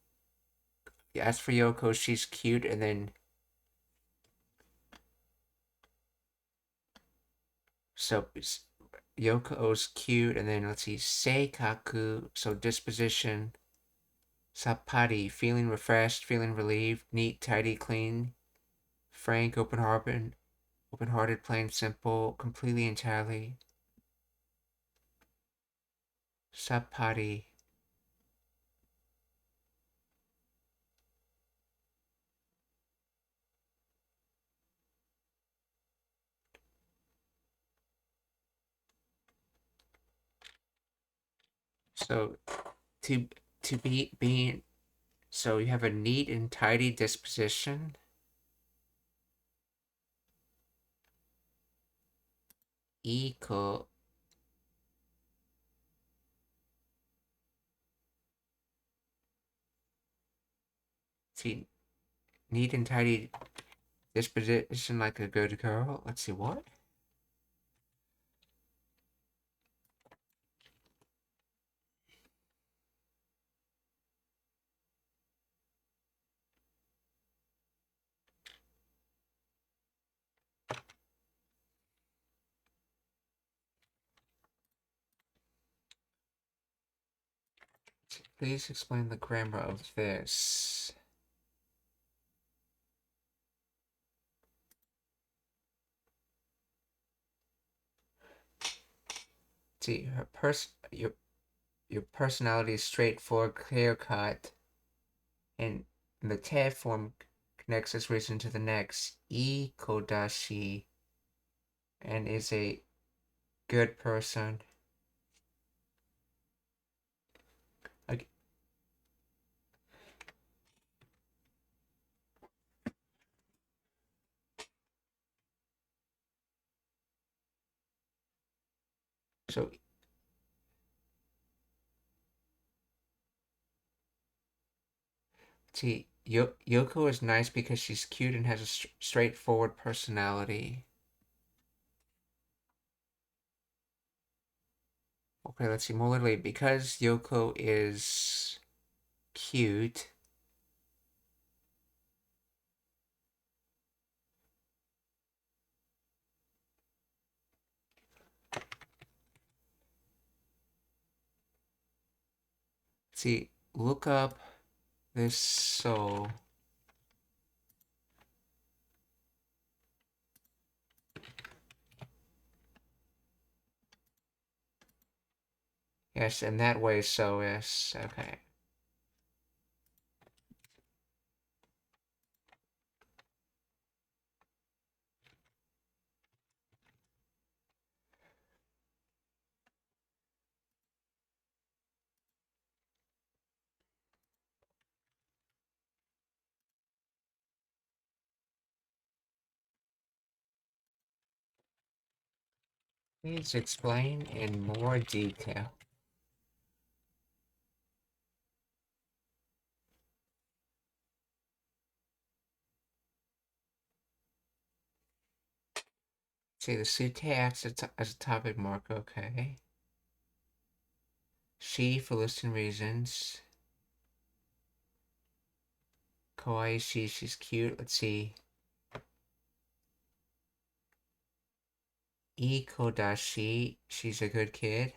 she's cute, and then so Yoko's cute, and then let's see, Seikaku, so disposition. Sapari, feeling refreshed, feeling relieved, neat, tidy, clean, frank, open-hearted, plain, simple, completely, entirely. Sapari. So to be being, so you have a neat and tidy disposition. equal see neat and tidy disposition like a good girl. Let's see what? Please explain the grammar of this. See, your personality is straightforward, clear-cut, and the tab form connects this reason to the next. Kodashi, and is a good person. Okay. So see, Yoko is nice because she's cute and has a straightforward personality. Okay, let's see, more literally, because Yoko is cute, see, look up this soul. Yes, and that way so is, okay. Please explain in more detail. See, the sute acts as a topic mark, okay. She, for listing reasons. Kawaii, she's cute. Let's see. Kodashi, she's a good kid.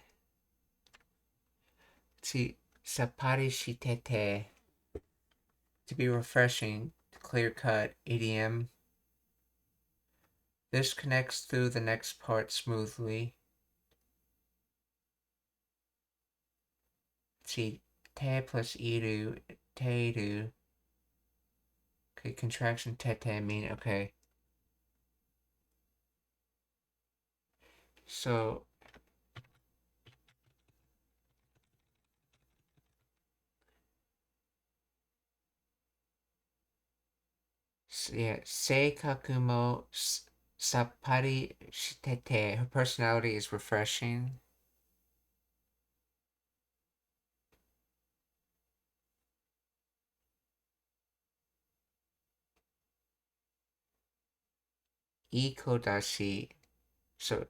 Let's see. Sapari shitete, to be refreshing, clear cut, EDM. This connects through the next part smoothly. Let's see. Te plus iru, teiru. Okay, contraction tete mean, okay. So, yeah, Seikaku mo sappari shitete. Her personality is refreshing. Kodashi. So,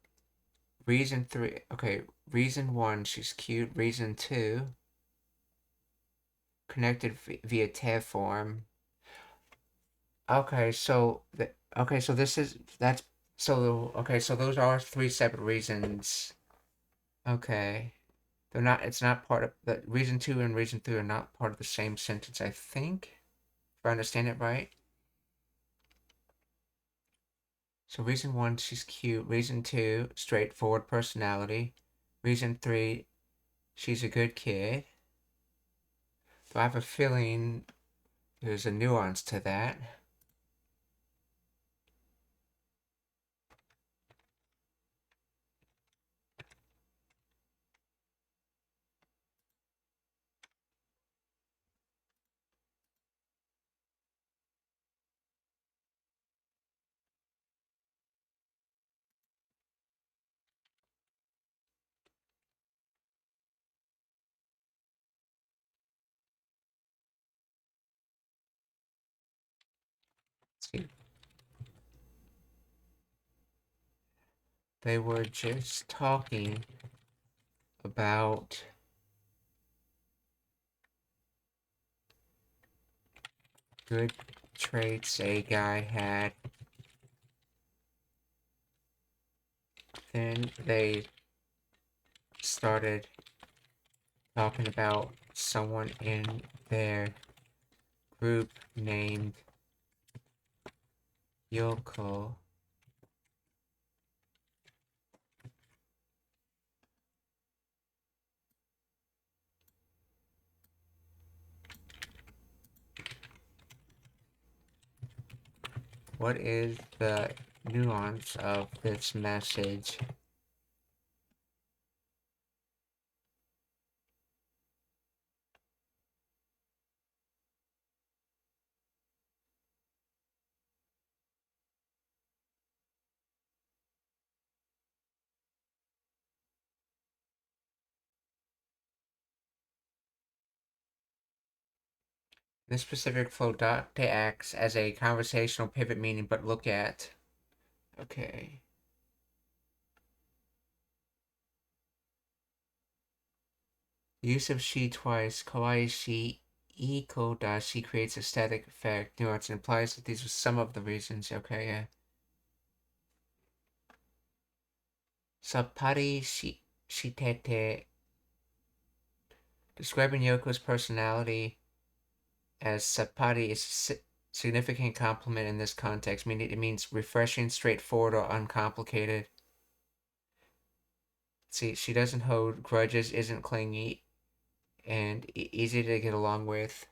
reason 3. Okay, reason 1, she's cute. Reason 2, connected via tab form. Okay, so this is so those are 3 separate reasons. Okay. They're not, it's not part of the reason 2 and reason 3 are not part of the same sentence, I think. If I understand it right. So reason 1, she's cute. Reason 2, straightforward personality. Reason 3, she's a good kid. So I have a feeling there's a nuance to that. See. They were just talking about good traits a guy had. Then they started talking about someone in their group named Yoko. What is the nuance of this message? This specific flow dot acts as a conversational pivot meaning, but look at. Okay. Use of she twice, kawaii she, iko dashi creates a static effect. Nuance implies that these are some of the reasons. Okay, yeah. Sappari shitete. Describing Yoko's personality as sappari is a significant compliment in this context, meaning it means refreshing, straightforward, or uncomplicated. See, she doesn't hold grudges, isn't clingy, and easy to get along with.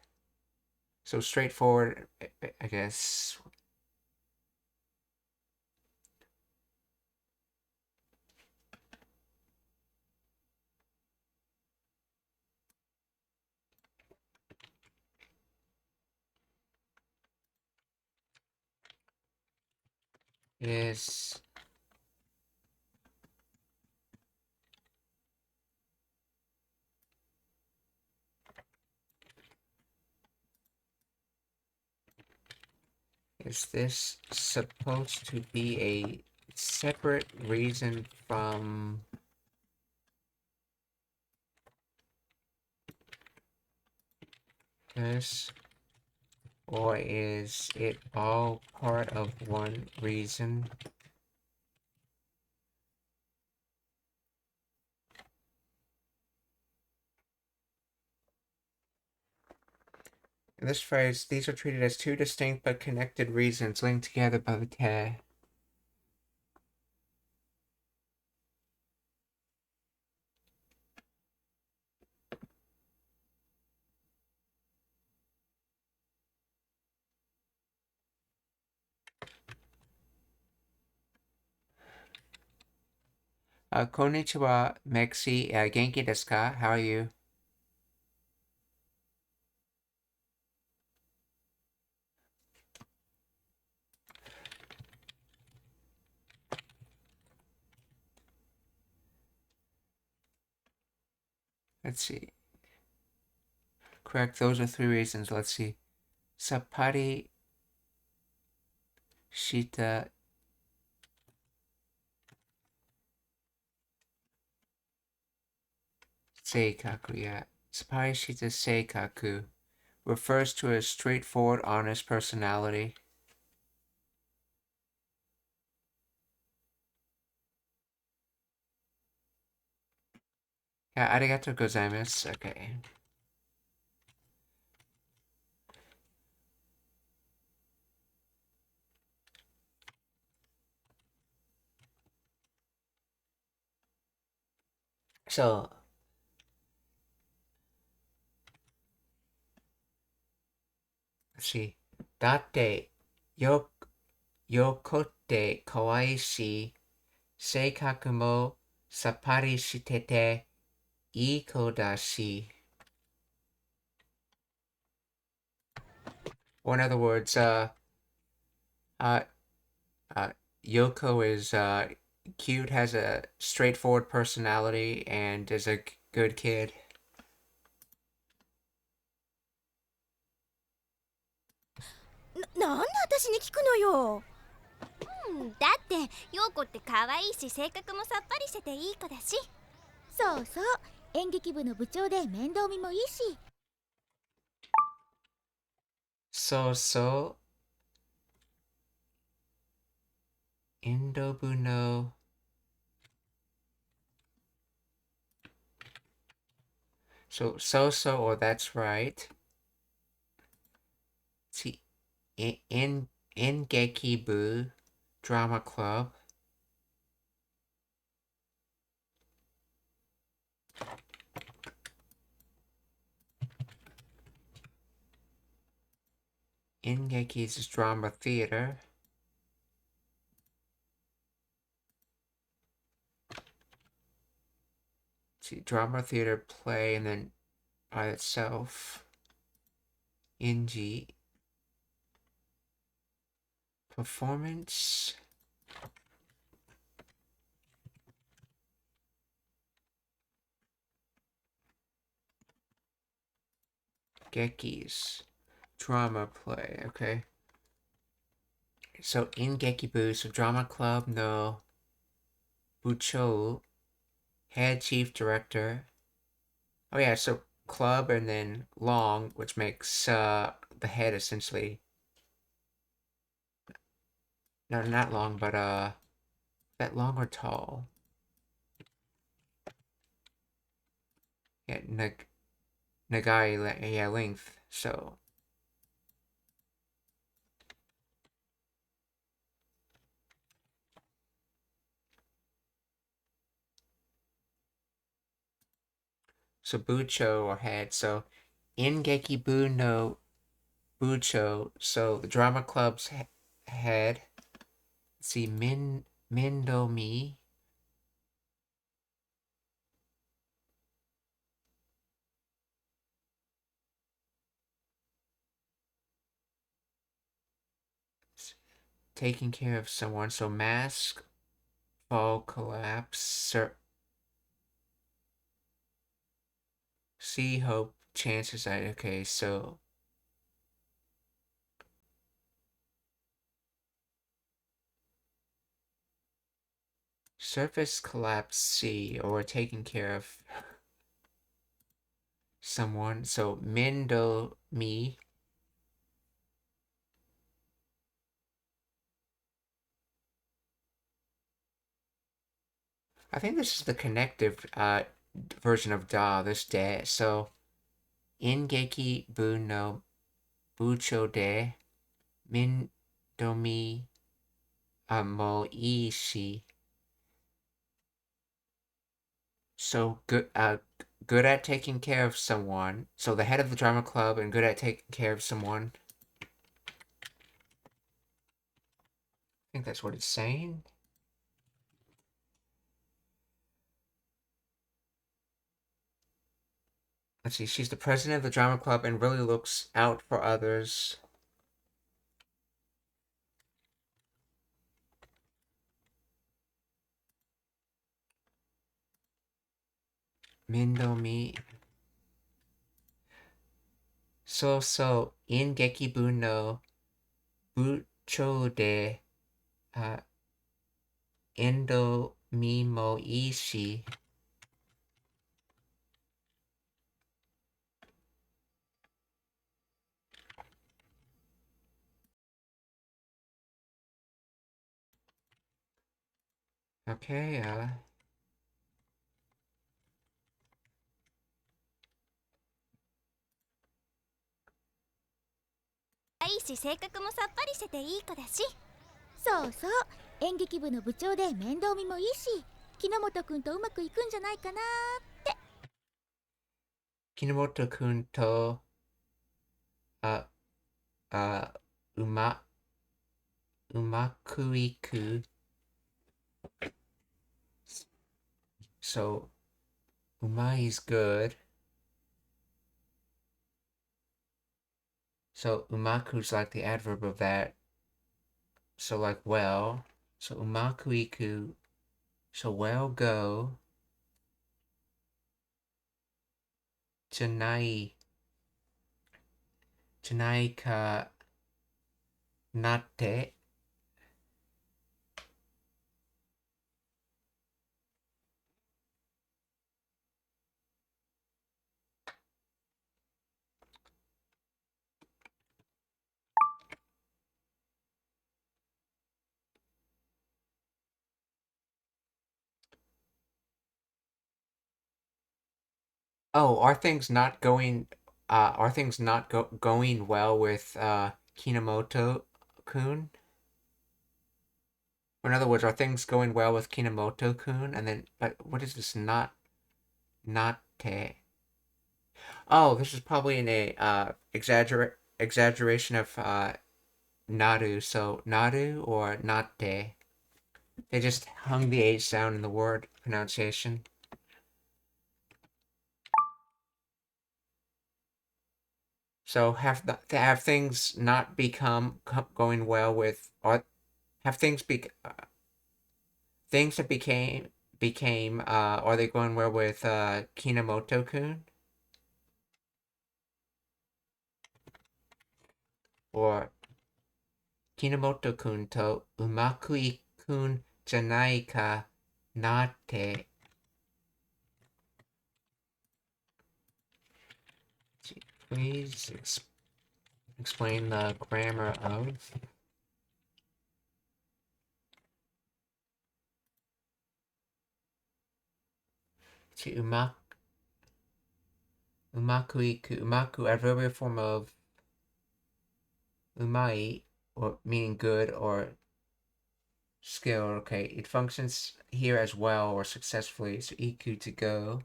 So straightforward, I guess. Is this supposed to be a separate reason from this? Or is it all part of one reason? In this phrase, these are treated as two distinct but connected reasons linked together by the te. Konnichiwa, Mexi. Genki desu ka? How are you? Let's see. Correct, those are three reasons. Let's see. Sappari shita seikaku, yeah. Sappari shita seikaku refers to a straightforward, honest personality. Yeah, arigatou gozaimasu. Okay. So, let's see. Datte yokote kawaii shi, seikaku mo sappari shitete iko dashi. Or in other words, Yoko is cute, has a straightforward personality, and is a good kid. なんで私に聞くのよ。だって陽子って可愛いし性格もさっぱりしてていい子だし。そうそう、演劇部の部長で面倒見もいいし。そうそう。インド部のSo, or that's right. See, in Gekibu Drama Club. In Geki's drama theater. See, drama theater play and then by itself. Inji. Performance. Geki's drama play, okay. So in Gekibu, so drama club no Bucho, head chief director. Oh yeah, so club and then long, which makes the head essentially. No, not long, but that long or tall? Yeah, nagai, yeah, length. So bucho or head. So in Gekibu no bucho. So the drama club's head. Let's see, Mindomi. Taking care of someone. So mask, fall, collapse, see hope, chances. Okay, so surface collapse C, or taking care of someone. So Mindo me. I think this is the connective version of da, this de. So Ingeki bu no bucho de Mindomi mo ishi. So good at taking care of someone. So the head of the drama club and good at taking care of someone. I think that's what it's saying. Let's see, she's the president of the drama club and really looks out for others. Mindomi. So, in Gekibu no Bucho de Endo Mimo Ishi. Okay, いいし性格もさっぱりしてていい子だし。そうそう、演劇部の部長で面倒見もいいし、木之本くんとうまくいくんじゃないかなって。Kinomoto-kun to umaku-iku. So, umai is good. So, umaku's like the adverb of that. So, like well. So, umaku-iku. So, well go. Janai ka natte. Oh, are things not going going well with Kinomoto-kun? In other words, are things going well with Kinomoto-kun? And then, but what is this natte? Oh, this is probably an exaggeration of naru. So naru or natte. They just hung the H sound in the word pronunciation. So have things not become going well with, or have things things that became are they going well with Kinomoto-kun? Or Kinomoto-kun to umaku ikun janai ka natte. Please explain the grammar of umaku iku. Umaku, adverbial form of umai, or meaning good or skill. Okay, it functions here as well or successfully. So iku, to go.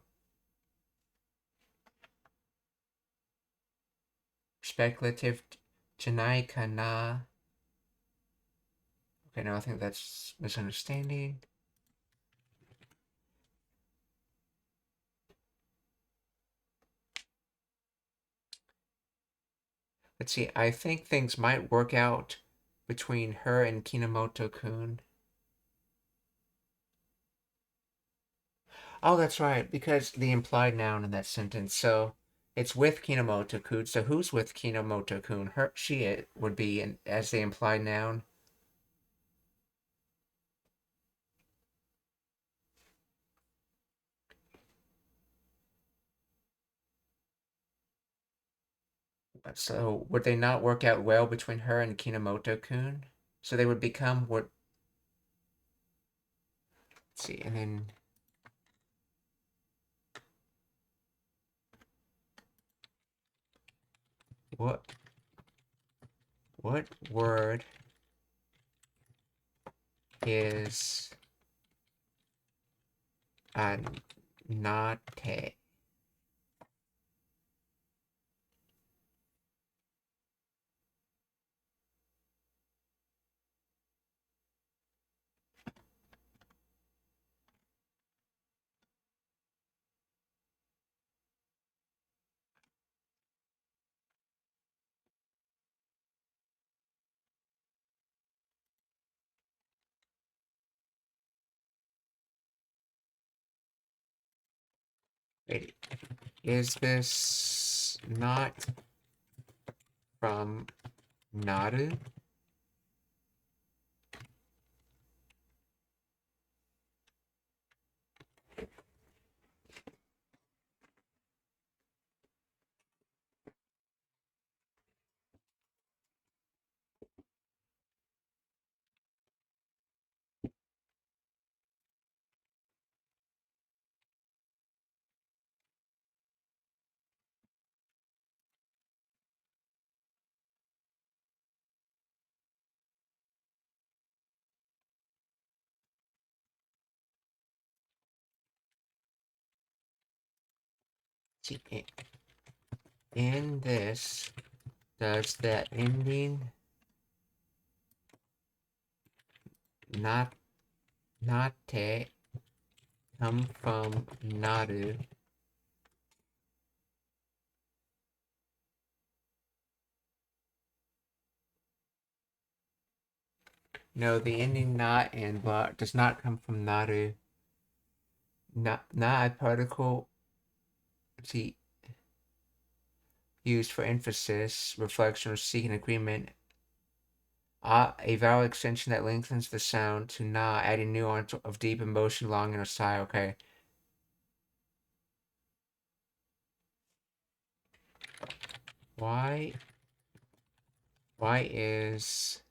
Speculative janai kana. Okay, no, I think that's misunderstanding. Let's see, I think things might work out between her and Kinomoto-kun. Oh, that's right, because the implied noun in that sentence. So it's with Kinomoto-kun. So who's with Kinomoto-kun? Her, she would be as the implied noun. So would they not work out well between her and Kinomoto-kun? So they would become what? Let's see, and then what word is nate? Wait, is this not from Naru? See, in this, does the ending not nate come from Naru? No, the ending not and but does not come from Naru. Na a particle, see, used for emphasis, reflection, or seeking agreement. A vowel extension that lengthens the sound to na, adding nuance of deep emotion, longing, or sigh. Okay. Why is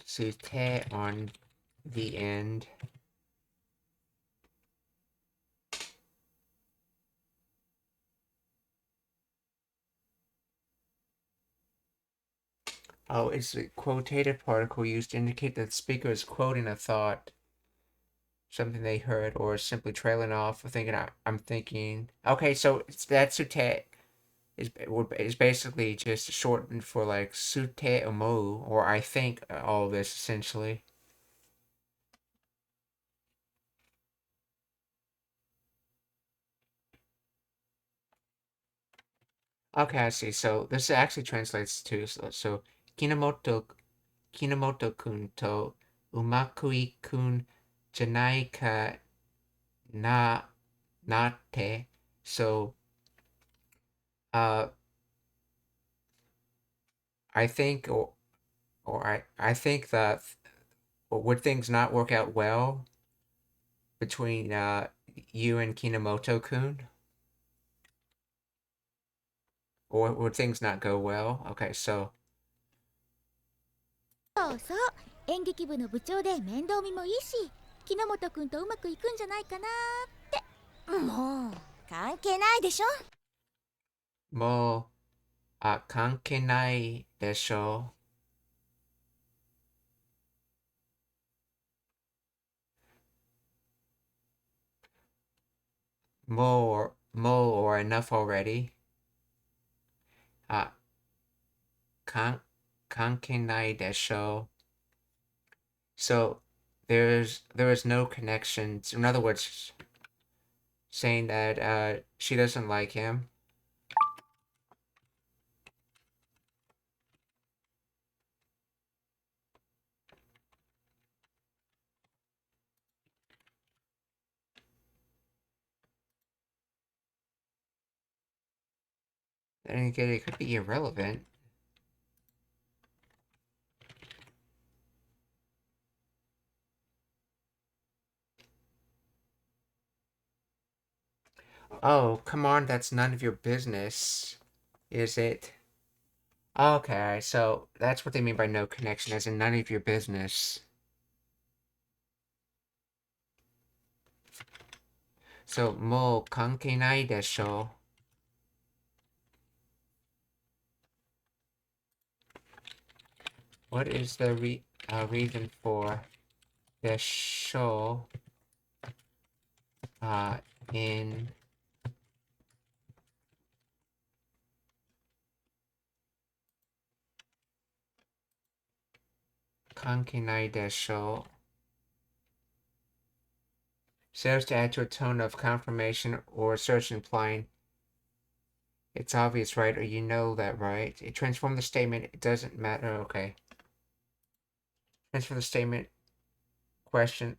sute on the end? Oh, it's a quotative particle used to indicate that the speaker is quoting a thought, something they heard, or simply trailing off, or thinking. I'm thinking. Okay, so that sute is basically just shortened for like sute omo, or I think all of this essentially. Okay, I see. So this actually translates to so Kinomoto-kun to umakui-kun janai ka na nate. So uh I think I think that would things not work out well between you and Kinomoto-kun? Or would things not go well? Okay, so そうそう、演劇部の部長で面倒見もいいし、木之本くんとうまくいくんじゃないかなって。もう関係ないでしょ。もう関係ないでしょう。more or enough already. 関係ないでしょう. So there is no connection. In other words, saying that she doesn't like him. Then again, it could be irrelevant. Oh, come on, that's none of your business, is it? Okay, so that's what they mean by no connection, as in none of your business. So, もう関係ないでしょう. What is the reason for でしょう in 関係ないでしょう serves to add to a tone of confirmation or assertion implying it's obvious, right? Or you know that, right? It transforms the statement, it doesn't matter, okay. Transfer the statement, question,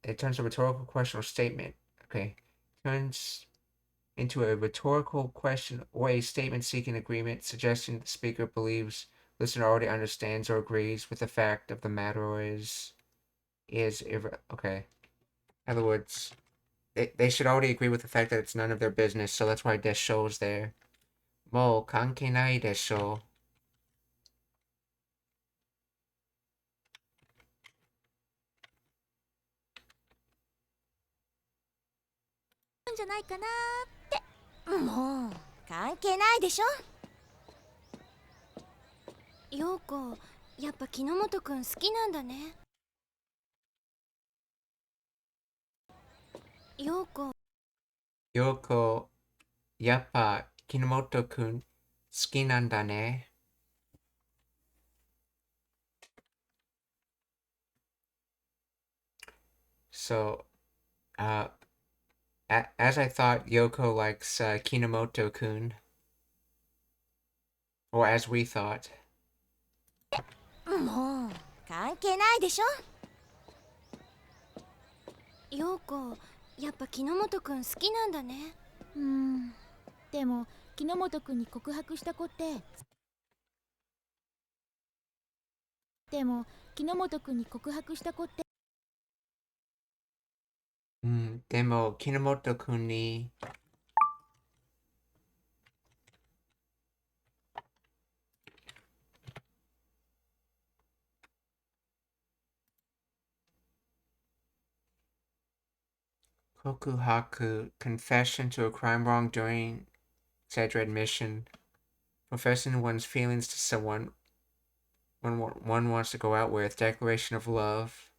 it turns a rhetorical question or statement, okay. Turns into a rhetorical question or a statement seeking agreement, suggesting the speaker believes listener already understands or agrees with the fact of the matter or okay. In other words, they should already agree with the fact that it's none of their business, so that's why desho is there. もう関係ないでしょじゃないかなって。もう関係ないでしょ。陽子、やっぱ木之本くん好きなんだね。陽子。陽子、やっぱ木之本くん好きなんだね。So, as I thought, Yoko likes Kinomoto-kun. Or as we thought. もう関係ないでしょ。陽子、やっぱ木之本くん好きなんだね。でも木之本くんに告白した子ってでも木之本君に告白した子ってでも、木之本くんに告白 confession to a crime wrongdoing, exaggerate admission, professing one's feelings to someone one wants to go out with, declaration of love,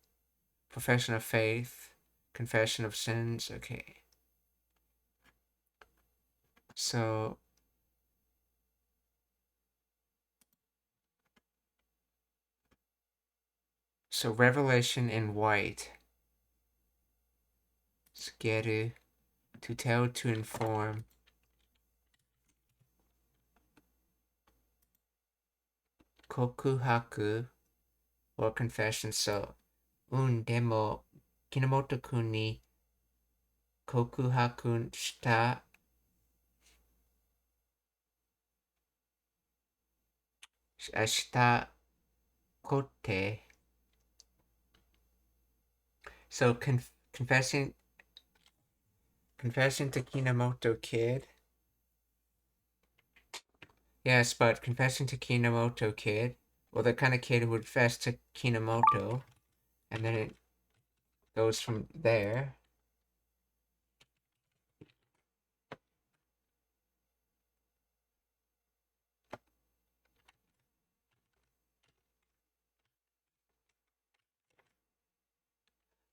profession of faith, confession of sins. Okay. So revelation in white. Skeru, to tell, to inform. Kokuhaku, or confession. So, demo, Kinomoto-kun ni kokuhaku shita kote. So, confessing to Kinomoto kid. Yes, but confessing to Kinomoto kid, well, the kind of kid who would confess to Kinomoto, and then it goes from there.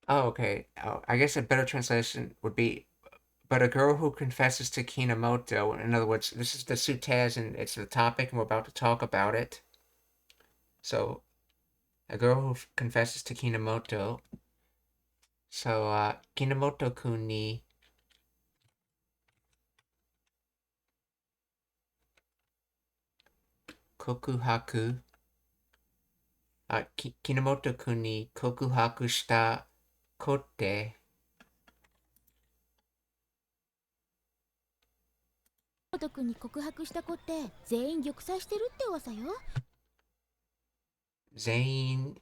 Oh, okay. Oh, I guess a better translation would be, but a girl who confesses to Kinomoto, in other words, this is the sutez and it's the topic and we're about to talk about it. So, a girl who confesses to Kinomoto. So, Kinomoto-kun ni kokuhaku. Kinomoto-kun ni kokuhaku shita kote. 本君に告白した子って全員玉砕してるって噂よ。全員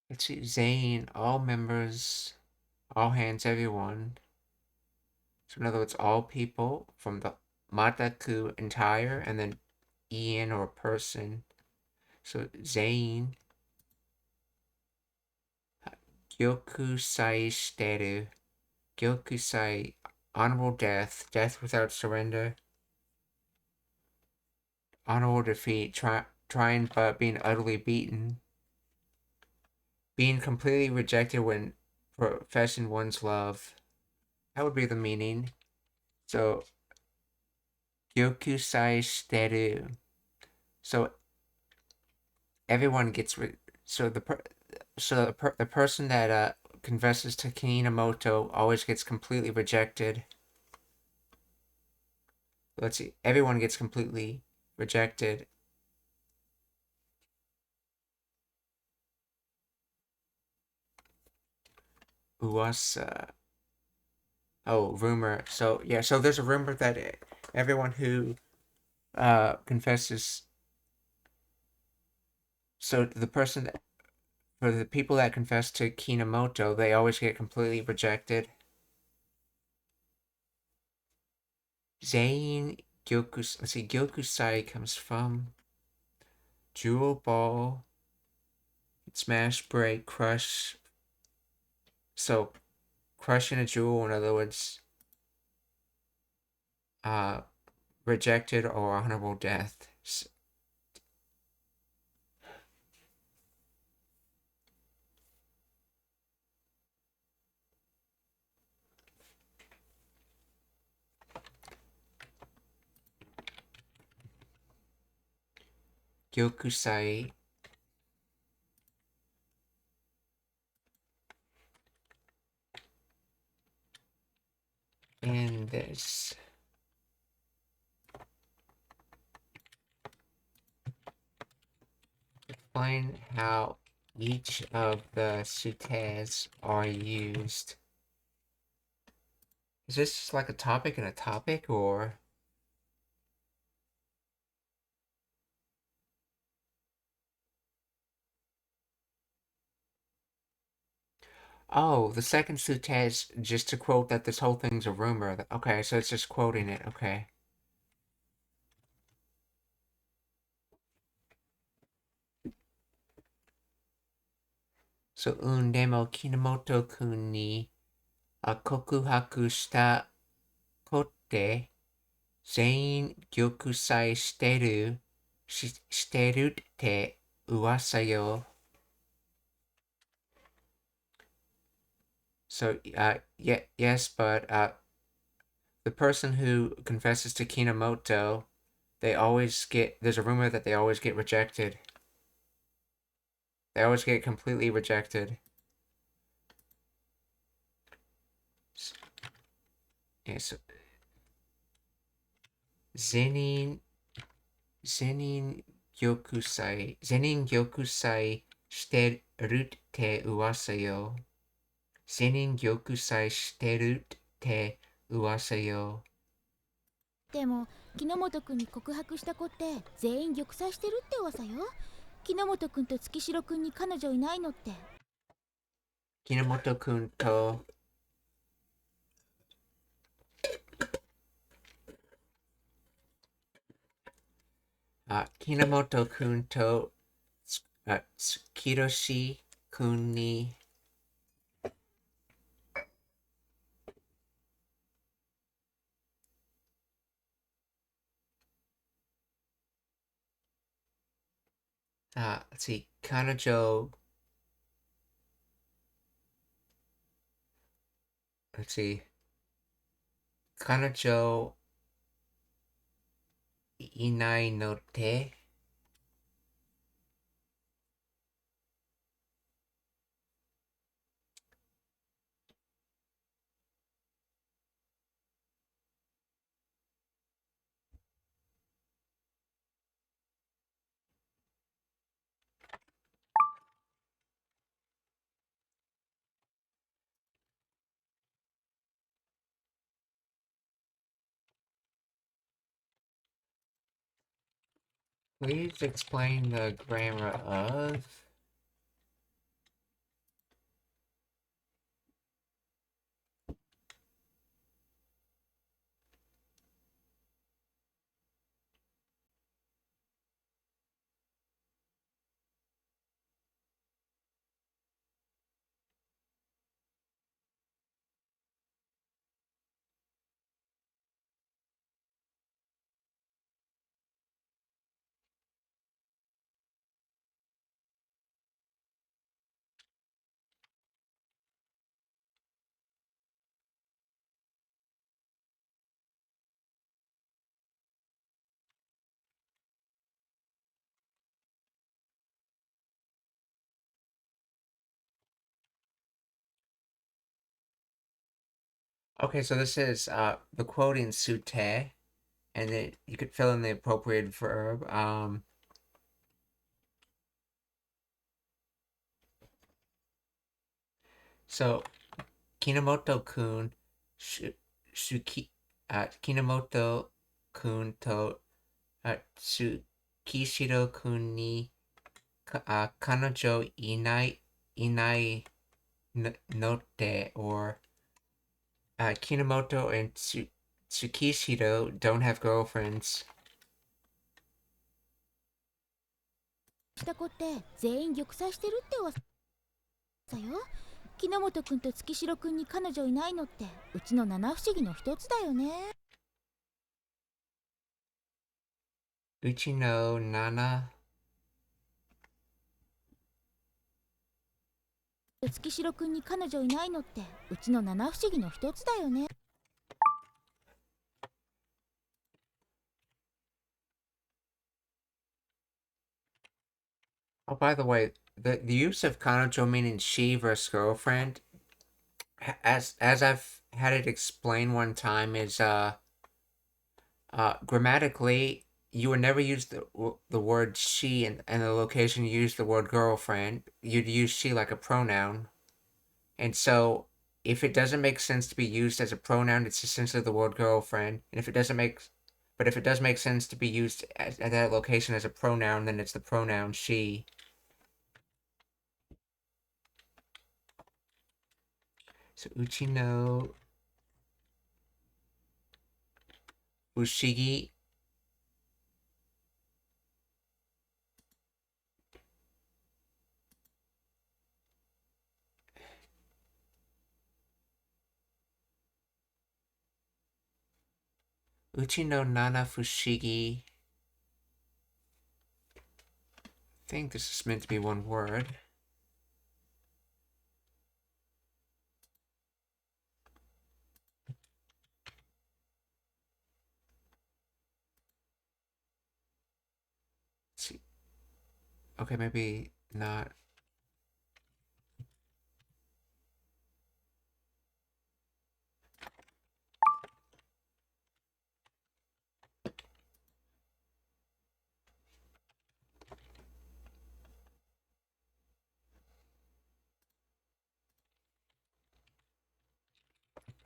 Let's see, Zane, all members, all hands, everyone. So in other words, all people from the Mataku entire, and then Ian or person. So Zane, Gyokusai shiteru, Gyokusai, honorable death, death without surrender, honorable defeat, trying but being utterly beaten, being completely rejected when professing one's love. That would be the meaning. So, Gyokusai shiteru. So, everyone gets so the person that confesses to Kinomoto always gets completely rejected. Let's see, everyone gets completely rejected. Uwasa. Oh, rumor. So yeah, so there's a rumor that everyone who confesses. So the person that, for the people that confess to Kinomoto, they always get completely rejected. Zain Gyokus. Let's see, Gyokusai comes from Jewel Ball, Smash, Break, Crush. So, crushing a jewel, in other words, rejected or honorable death. Gyokusai. And this. explain how each of the sutes are used? Is this just like a topic and a topic, or? Oh, the second sute is just to quote that this whole thing's a rumor. Okay, so it's just quoting it. Okay. So, demo Kinomoto-kun ni kokuhaku shita kotte全員玉砕してるって噂よ. So, yes, but the person who confesses to Kinomoto, there's a rumor that they always get rejected. They always get completely rejected. Yeah, so, 全員玉砕してるって噂よ。全員玉砕してるって噂よ。でも木之本くんに告白した子って全員玉砕してるって噂よ。木之本くんと月城くんに彼女いないのって。木之本くんと木之本くんと月吉くんにlet's see, 彼女 let's see, 彼女いないのって。Please explain the grammar of Okay, so this is the quoting sute, and then you could fill in the appropriate verb. So Kinomoto-kun, Kinomoto-kun to Tsukishiro-kun ni kanojo inai note, or Kinomoto and Tsukishiro don't have girlfriends. した子って全員玉砕してるって噂よ。木之本くんと月城くんに彼女いないのってうちの七不思議の一つだよね。うちの七月城くんに彼女いないのってうちの七不思議の一つだよね。Oh, by the way, the use of kanojo meaning she versus girlfriend, as I've had it explained one time, is grammatically you would never use the word she and the location you use the word girlfriend. You'd use she like a pronoun. And so if it doesn't make sense to be used as a pronoun, it's essentially the word girlfriend. And if it does make sense to be used at that location as a pronoun, then it's the pronoun she. So uchi no fushigi Uchi no nana fushigi. I think this is meant to be one word. Let's see. Okay, maybe not.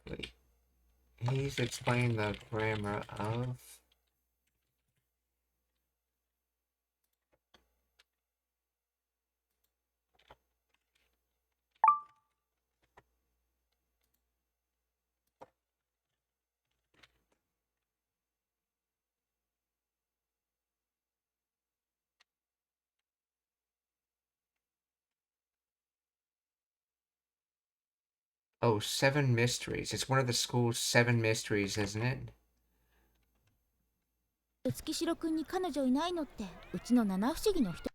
Wait. He's explaining the grammar of. Oh, 7 mysteries. It's one of the school's 7 mysteries, isn't it? 月城くんに彼女いないのってうちの七不思議の人。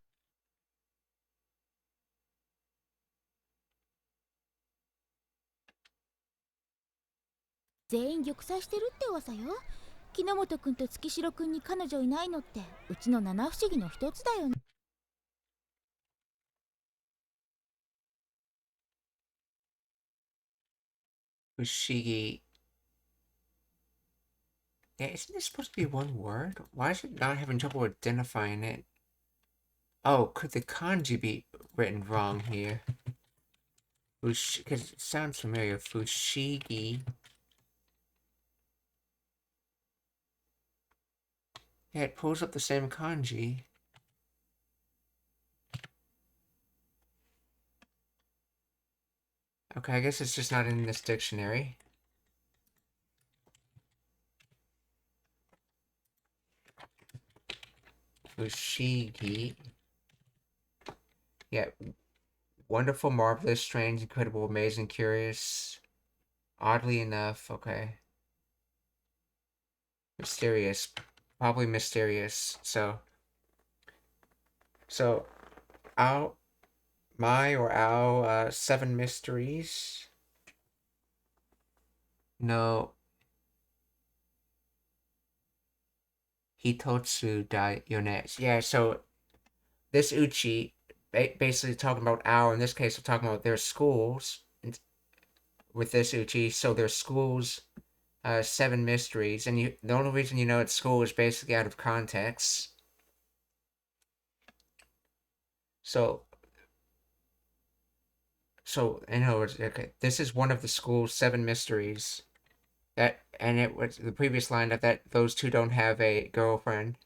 全員玉砕してるって噂よ。木之本くんと月城くんに彼女いないのってうちの七不思議の一つだよね。Fushigi. Yeah, isn't this supposed to be one word? Why is it not having trouble identifying it? Oh, could the kanji be written wrong here? Because it sounds familiar. Fushigi. Yeah, it pulls up the same kanji. Okay, I guess it's just not in this dictionary. Fushigi. Yeah. Wonderful, marvelous, strange, incredible, amazing, curious. Oddly enough, okay. Mysterious. Probably mysterious. So our 7 mysteries. No. Hitotsu da Yones. Yeah, so this uchi basically talking about our, in this case we're talking about their schools with this uchi, so their schools 7 mysteries, and the only reason you know it's school is basically out of context. So in other words, okay, this is one of the school's 7 mysteries. That, and it was the previous line that those two don't have a girlfriend.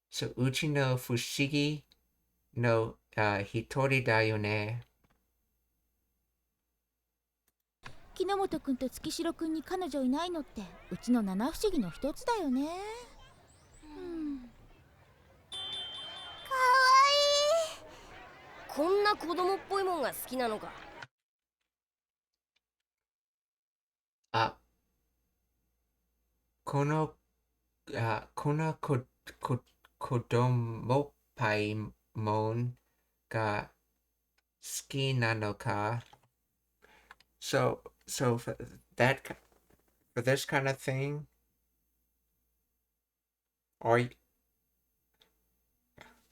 So uchi no fushigi no hitori da yo ne. 木之本くんと月城くんに彼女いないのってうちの七不思議の一つだよね。かわいい。こんな子供っぽいもんが好きなのか。あ、この子供っぽいもんが好きなのか。So for this kind of thing, or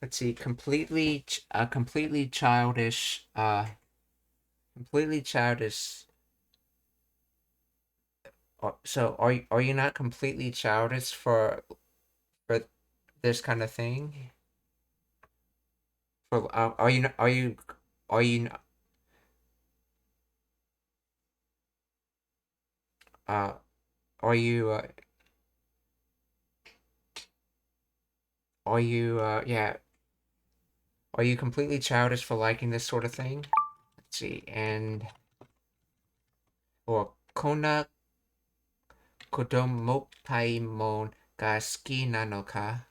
let's see, completely childish So are you not completely childish for this kind of thing? For are you uh are you yeah, are you completely childish for liking this sort of thing? Let's see, and or kona kodomo paimon ga suki nano ka?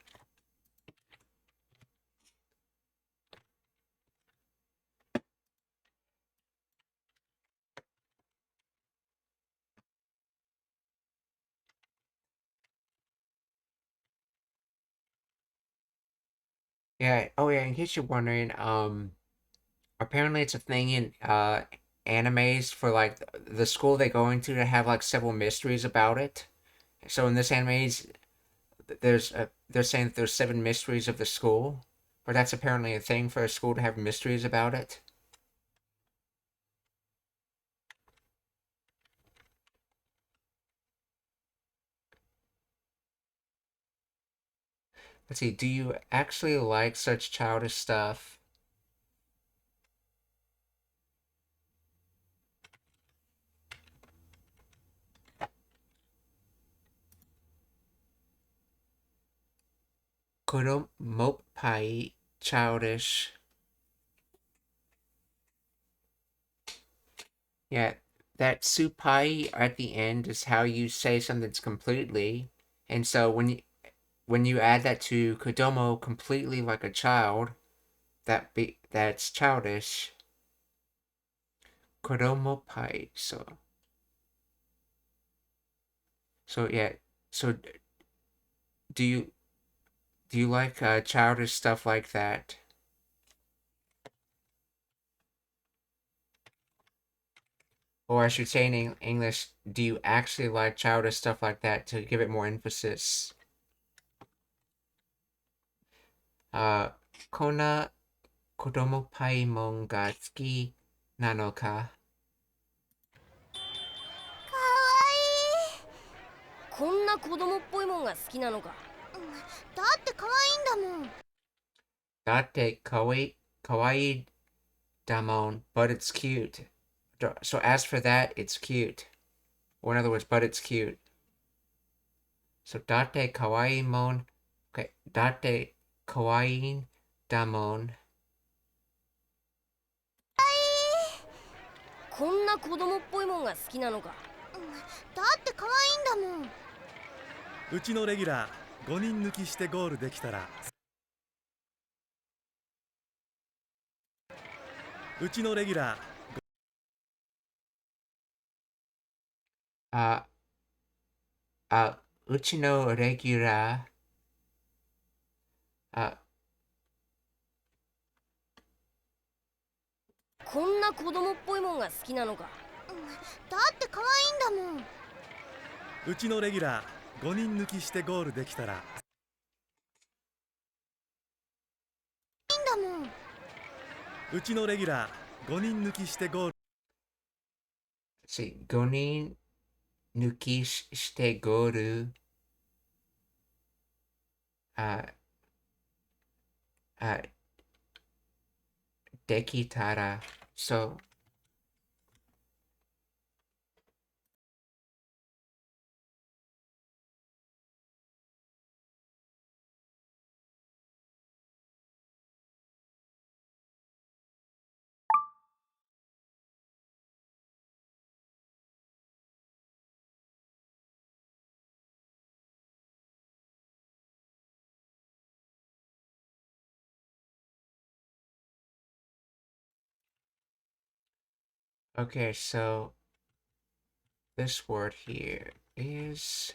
Yeah, oh yeah, in case you're wondering, apparently it's a thing in animes for like the school they go into to have like several mysteries about it. So in this animes, they're saying that there's 7 mysteries of the school, but that's apparently a thing for a school to have mysteries about it. Let's see, do you actually like such childish stuff? Kodomopai, childish. Yeah, that supai at the end is how you say something's completely. And so when you add that to kodomo, completely like a child, that's childish. Kodomopai. So yeah. So do you like childish stuff like that? Or I should say in English, do you actually like childish stuff like that to give it more emphasis? Kona kodomo paimon ga suki nano ka? かわいい。こんな子供っぽいもんが好きなのか。だって可愛いんだもん。Datte kawaii damon, but it's cute. So as for that, it's cute. Or in other words, but it's cute. So date kawaii mon. Okay, date kawaii damon. こんな子供っぽいもんが好きなのか。だって可愛いんだもん。うちのレギュラー5人抜きしてゴールできたら、うちのレギュラUh, uchi no regular. Uh, こんな子供っぽいもんが好きなのか。だって可愛いんだもん。ーうちのレギュラー5人抜きしてゴールできたら、いいんだもん。うちのレギュラー5人抜きしてゴール let's see, gonin nuki shite goru. Uh, uh, dekitara. So, okay, so this word here is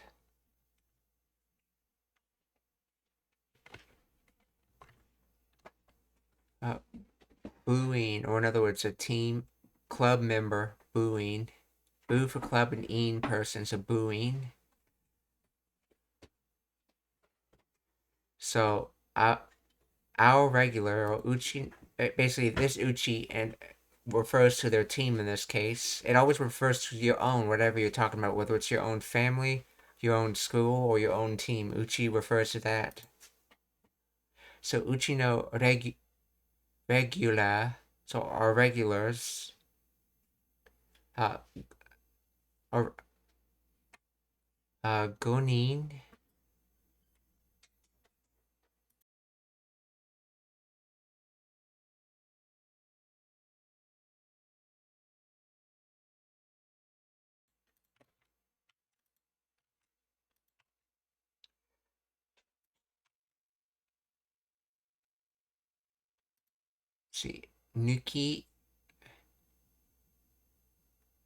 booing, or in other words, a team club member booing. Boo for club and een person, so booing. So our regular or uchi, basically this uchi and refers to their team in this case. It always refers to your own, whatever you're talking about, whether it's your own family, your own school, or your own team. Uchi refers to that. So uchi no regular, so our regulars, are gonin. See, Nuki.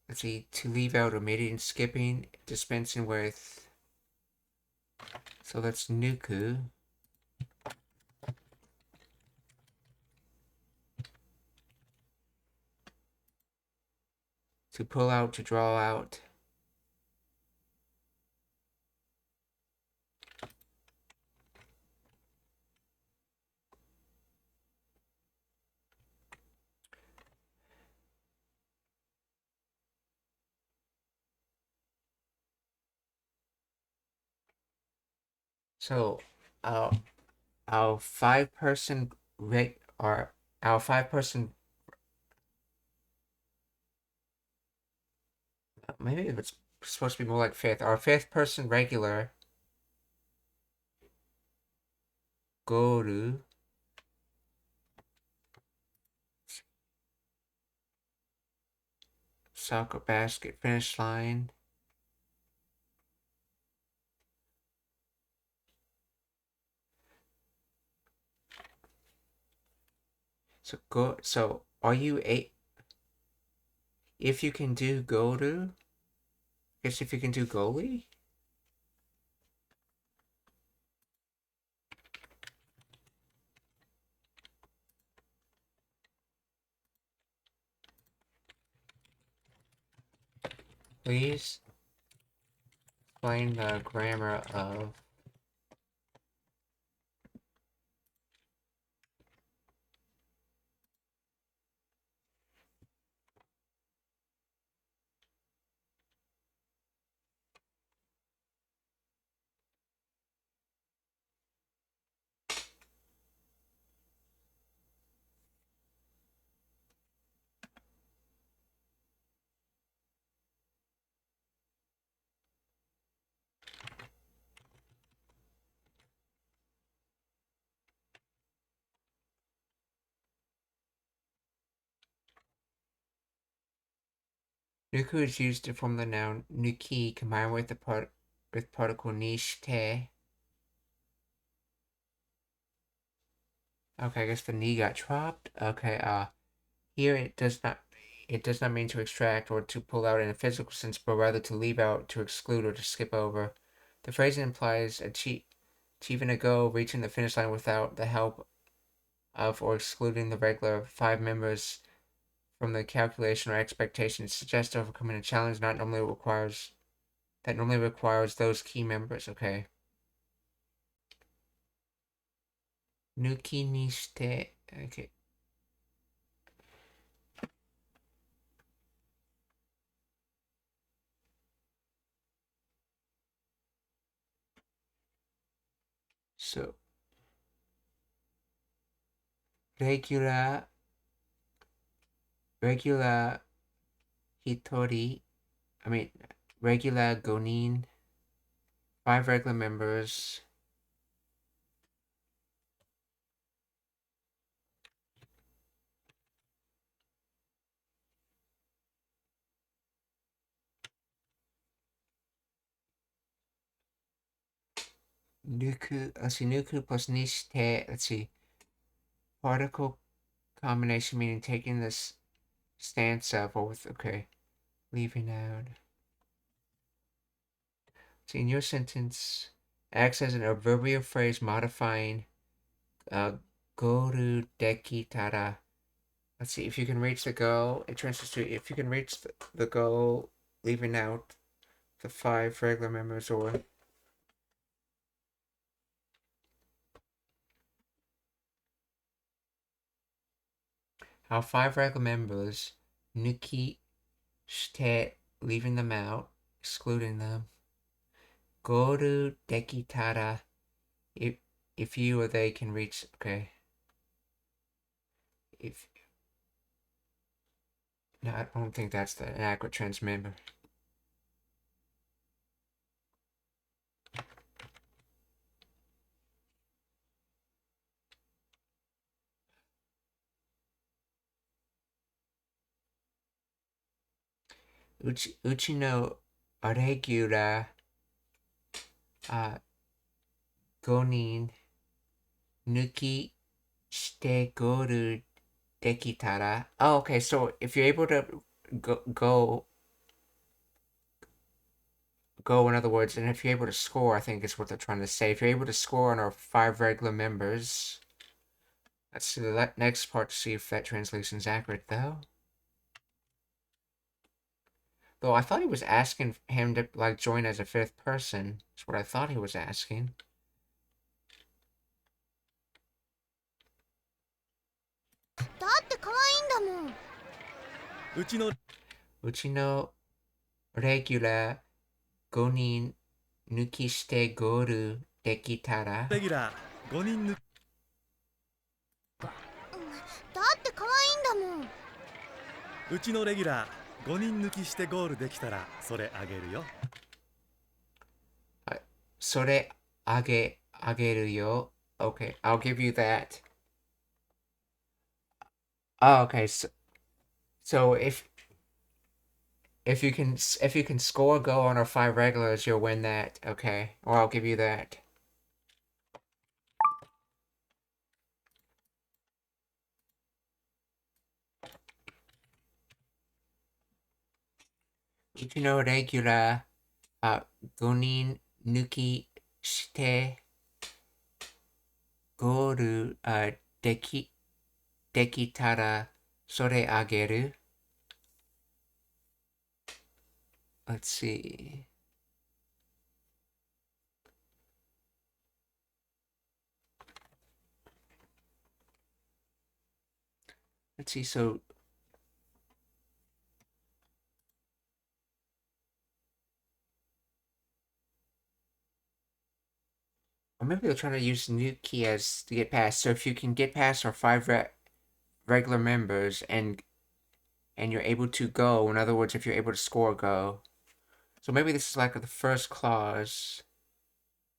Let's see, to leave out omitting, skipping, dispensing with. So that's Nuku. To pull out, to draw out. So, our 5-person our 5-person, maybe it's supposed to be more like fifth. Our 5th-person regular goru soccer basket finish line. So are you if you can do goru? Guess if you can do goalie? Please explain the grammar of Nuku is used to form the noun nuki combined with the particle nishite. Okay, I guess the ni got dropped. Okay, here it does not mean to extract or to pull out in a physical sense, but rather to leave out, to exclude, or to skip over. The phrase implies achieving a goal, reaching the finish line without the help of or excluding the regular 5 members from the calculation or expectation. It suggests overcoming a challenge that normally requires those key members. Okay. Nuki ni shite. Okay. So, regular hitori, regular gonin, 5 regular members. Nuku, let's see, nuku plus nishite, let's see, particle combination meaning taking this stance of, or with, okay, leaving out. See, in your sentence, acts as an adverbial phrase modifying goru deki tara. Let's see, if you can reach the goal, it translates to if you can reach the goal, leaving out the 5 regular members, or how 5 regular members, nuki shite, leaving them out, excluding them, goru dekitara, if you or they can reach, okay. If, no, I don't think that's an accurate transmember. Uchi no regular 5人抜きしてゴールできたら Oh, okay, so if you're able to go, in other words, and if you're able to score, I think is what they're trying to say. If you're able to score on our 5 regular members, let's see the next part to see if that translation is accurate, though. Though I thought he was asking him to like join as a 5th person. That's what I thought he was asking. だって可愛いんだもん。うちのレギュラー5人抜きしてゴールできたらレギュラー5人抜きだって可愛いんだもん。うちのレギュラー5人抜きしてゴールできたらそれあげるよ。それあげるよ。Okay, I'll give you that. Oh, okay, so if you can score go on our 5 regulars, you'll win that. Okay, or I'll give you that. Uchi no regular 5人抜きしてゴールできたらそれあげる。Let's see. Let's see, so or maybe they're trying to use Nuki as to get past. So if you can get past our 5 regular members and you're able to go, in other words, if you're able to score go. So maybe this is like the first clause,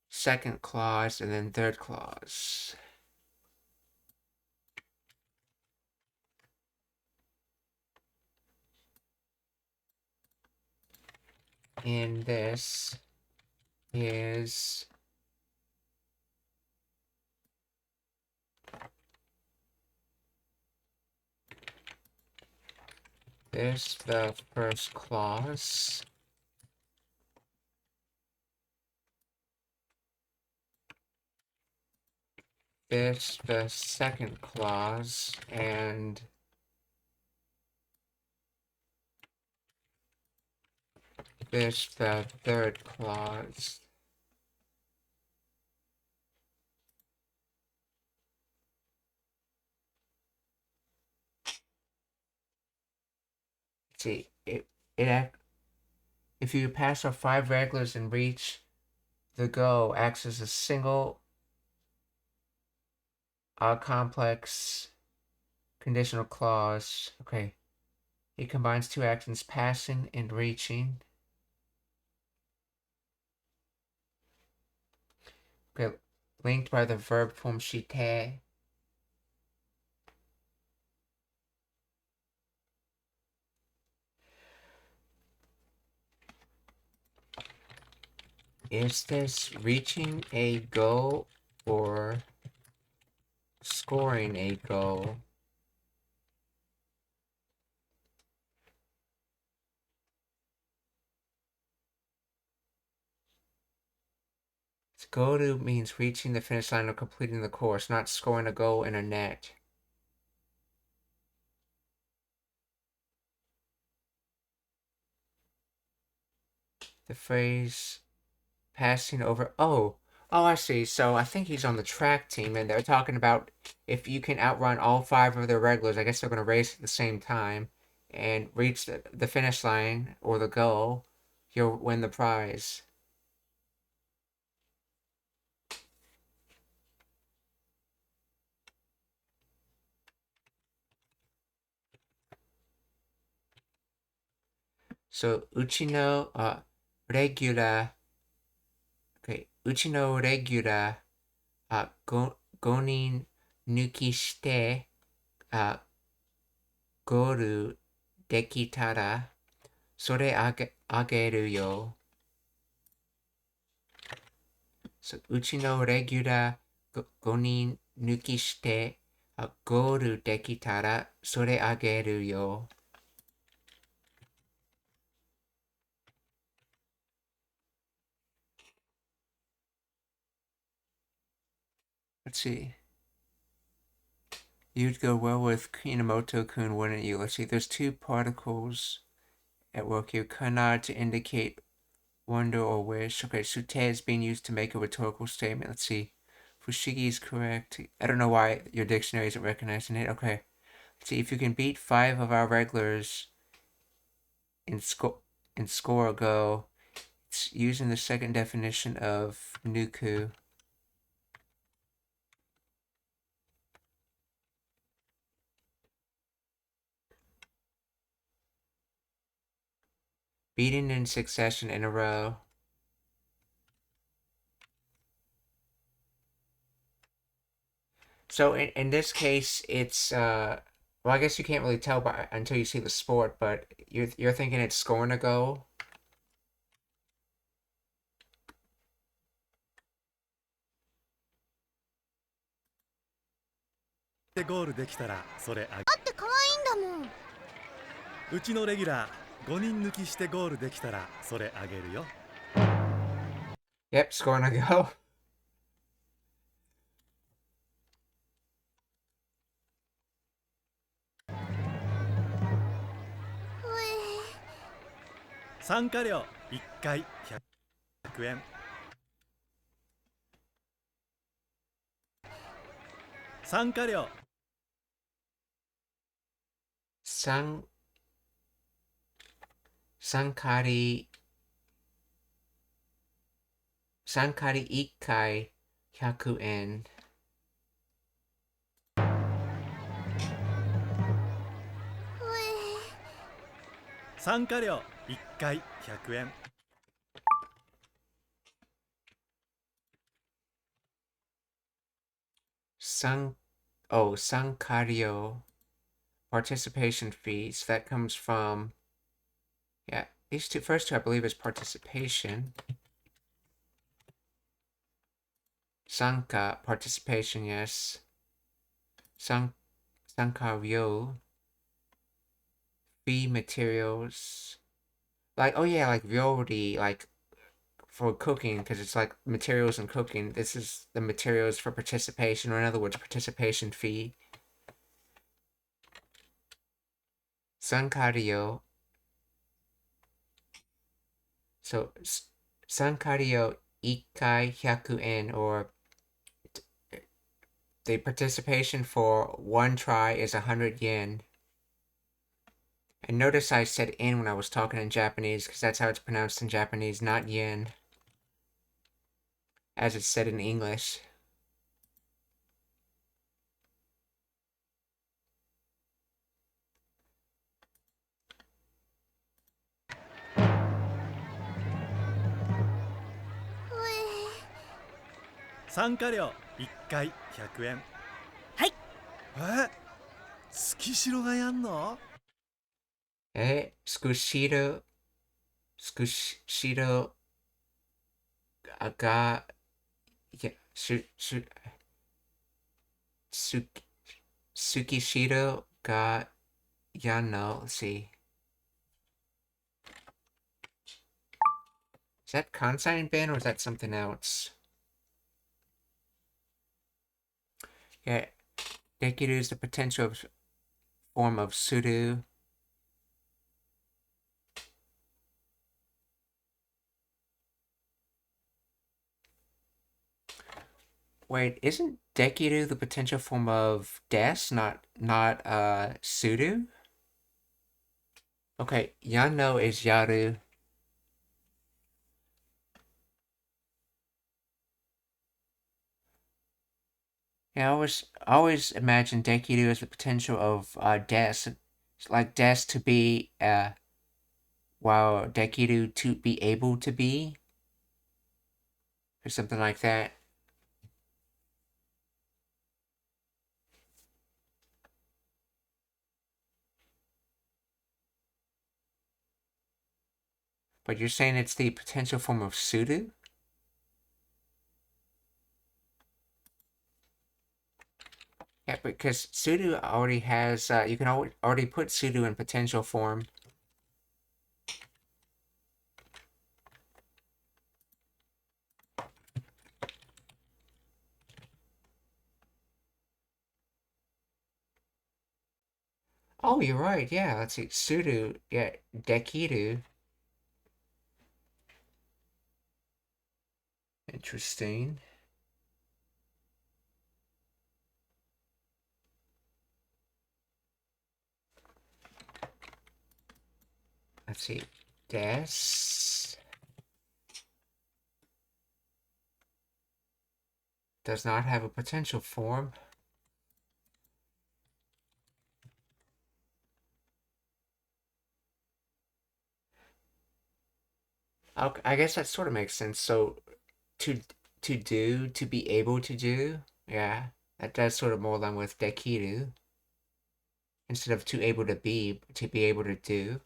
second clause, and then third clause. And this is the first clause. This the second clause, and this the third clause. See, if you pass our 5 regulars and reach the go, acts as a single complex conditional clause. Okay. It combines 2 actions, passing and reaching. Okay, linked by the verb form shite. Is this reaching a goal or scoring a goal? Go to means reaching the finish line or completing the course, not scoring a goal in a net. The phrase passing over. Oh, Oh, I see. So I think he's on the track team, and they're talking about if you can outrun all 5 of their regulars, I guess they're going to race at the same time and reach the finish line or the goal, you'll win the prize. So, Uchino regular, okay, Uchino regular, gonin nuki shite, goru dekitara, sore ageru yo. So, Uchino regular, gonin nuki shite, goru dekitara, sore ageru yo. Let's see. You'd go well with Kinomoto-kun, wouldn't you? Let's see, there's 2 particles at work here. Kana to indicate wonder or wish. Okay, sute is being used to make a rhetorical statement. Let's see. Fushigi is correct. I don't know why your dictionary isn't recognizing it. Okay. Let's see, if you can beat 5 of our regulars in score go, it's using the second definition of nuku. Beating in succession in a row. So in this case, it's well, I guess you can't really tell until you see the sport, but you're thinking it's scoring a goal. でゴールできたらそれあげ。だって可愛いんだもん。うちのレギュラー5人抜きしてゴールできたらそれあげるよ。Yep, scoring a goal. 参加料1回100円。参加料参加り1回100円。参加料1回100円。Sankario participation fees. That comes from, yeah, these first two I believe is participation. Sanka, participation, yes. Sankario, fee materials. Like, oh yeah, like Vyori, like for cooking, because it's like materials and cooking. This is the materials for participation, or in other words, participation fee. Sankario. So, Sankario ikai 100 yen, or the participation for one try is 100 yen. And notice I said in when I was talking in Japanese, because that's how it's pronounced in Japanese, not yen, as it's said in English.参加料1回100円。はい。スキシロがやんのSkushiro ga Tsukishiro ga Yano. Let's see. Is that Kansai Ben or is that something else? Yeah, Dekiru is the potential form of Suru. Wait, isn't Dekiru the potential form of Des, not Sudo? Okay, Yano is Yaru. Yeah, I always imagine Dekiru as the potential of Des, like Des to be while Dekiru to be able to be, or something like that. But you're saying it's the potential form of Sudo? Yeah, because Sudo already has, you can already put Sudo in potential form. Oh, you're right, yeah, let's see, Sudo, yeah, Dekiru. Interesting. Let's see, Des does not have a potential form. Okay, I guess that sort of makes sense. So, to be able to do, yeah, that does sort of more than with Dekiru. Instead of to able to be able to do.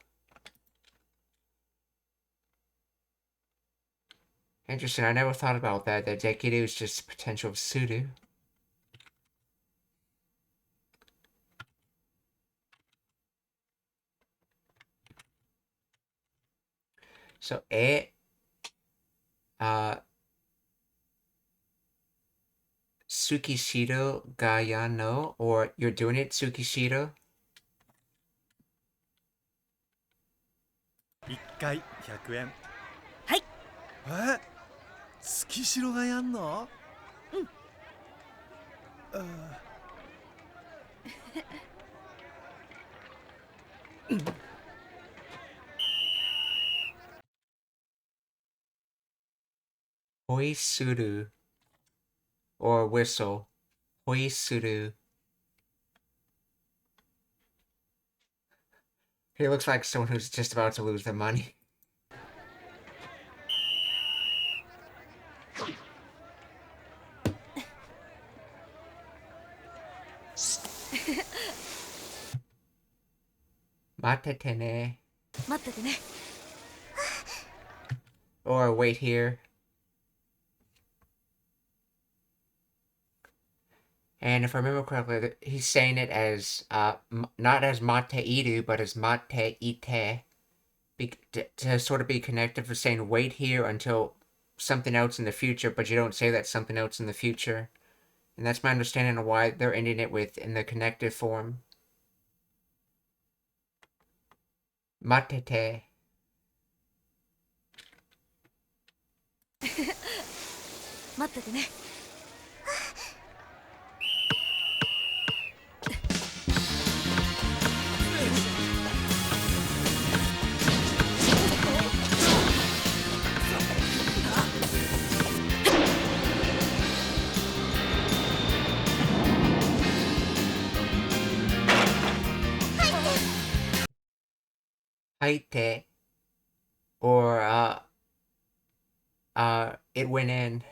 Interesting, I never thought about that Dekiru is just the potential of Sudo. So, Tsukishiro ga Yano, or you're doing it, Tsukishiro? 1回100円。はい。月城がやんの？うん。Hoisuru, or whistle. Hoisuru. He looks like someone who's just about to lose their money. Matete ne. Matete ne. Or wait here. And if I remember correctly, he's saying it as, not as mate-iru, but as mate-ite. To sort of be connected for saying wait here until something else in the future, but you don't say that something else in the future. And that's my understanding of why they're ending it with in the connective form. Matete. Matete ne. Haite. Or, it went in.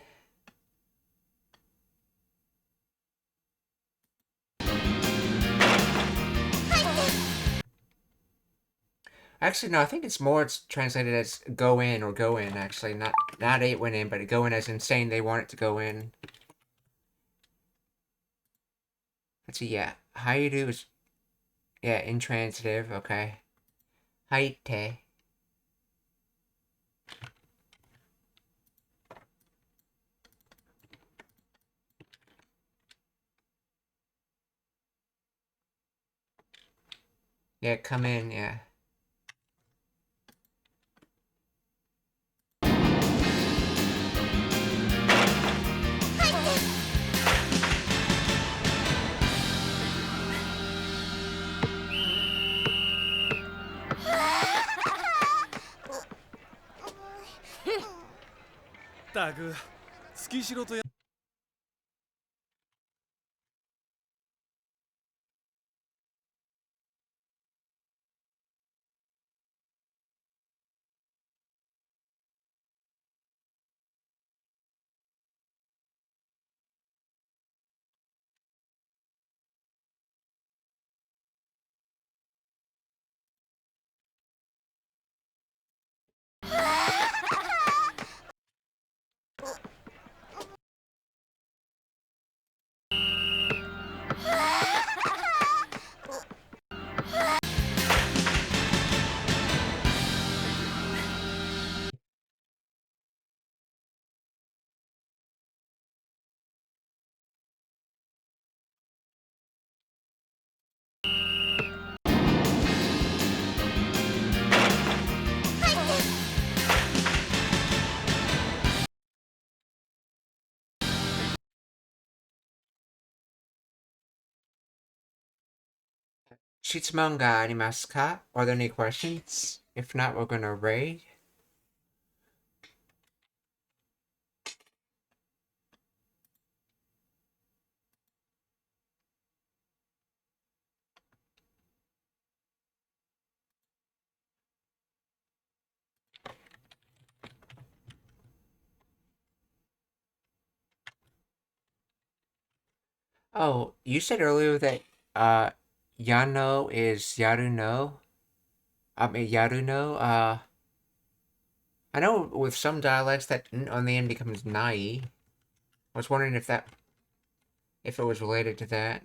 Actually, no, I think it's translated as go in or go in, actually. Not it went in, but go in as in saying they want it to go in. Let's see, yeah. Hairu is, yeah, intransitive, okay. Haite. Yeah, come in, yeah. ったく月城とや質問がありますか? Are there any questions? If not, we're gonna raid. Oh, you said earlier that Yano is Yaruno. Yaruno. I know with some dialects that N on the end becomes Nai. I was wondering if it was related to that.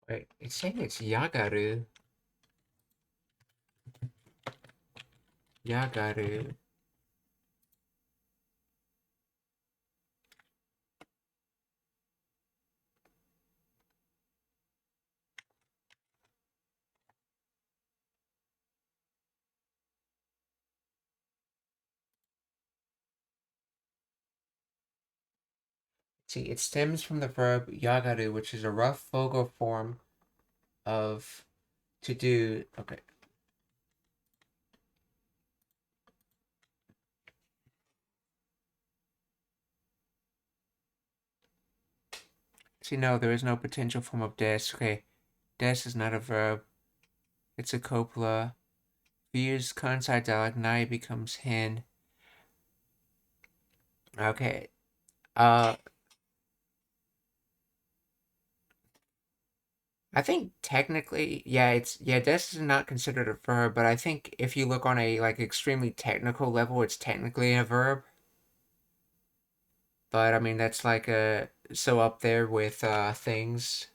Wait, it's saying it's Yagaru. Yagaru. See, it stems from the verb yagaru, which is a rough vulgar form of to do. Okay. See, no, there is no potential form of des. Okay, des is not a verb. It's a copula. If you use Kansai dialect, nai becomes hen. Okay. I think technically, des is not considered a verb, but I think if you look on a like extremely technical level, it's technically a verb. But I mean, that's like so up there with things.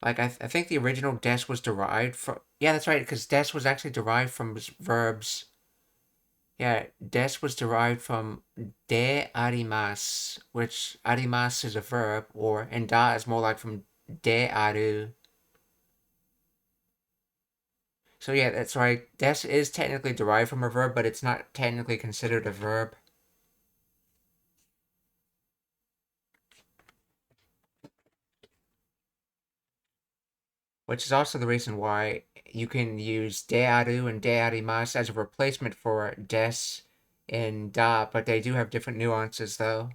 Like I think the original des was derived from. Yeah, that's right, because des was actually derived from verbs. Yeah, des was derived from de arimas, which arimas is a verb, and da is more like from de aru. So yeah, that's right. Des is technically derived from a verb, but it's not technically considered a verb. Which is also the reason why you can use de aru and de arimas as a replacement for des and da, but they do have different nuances though.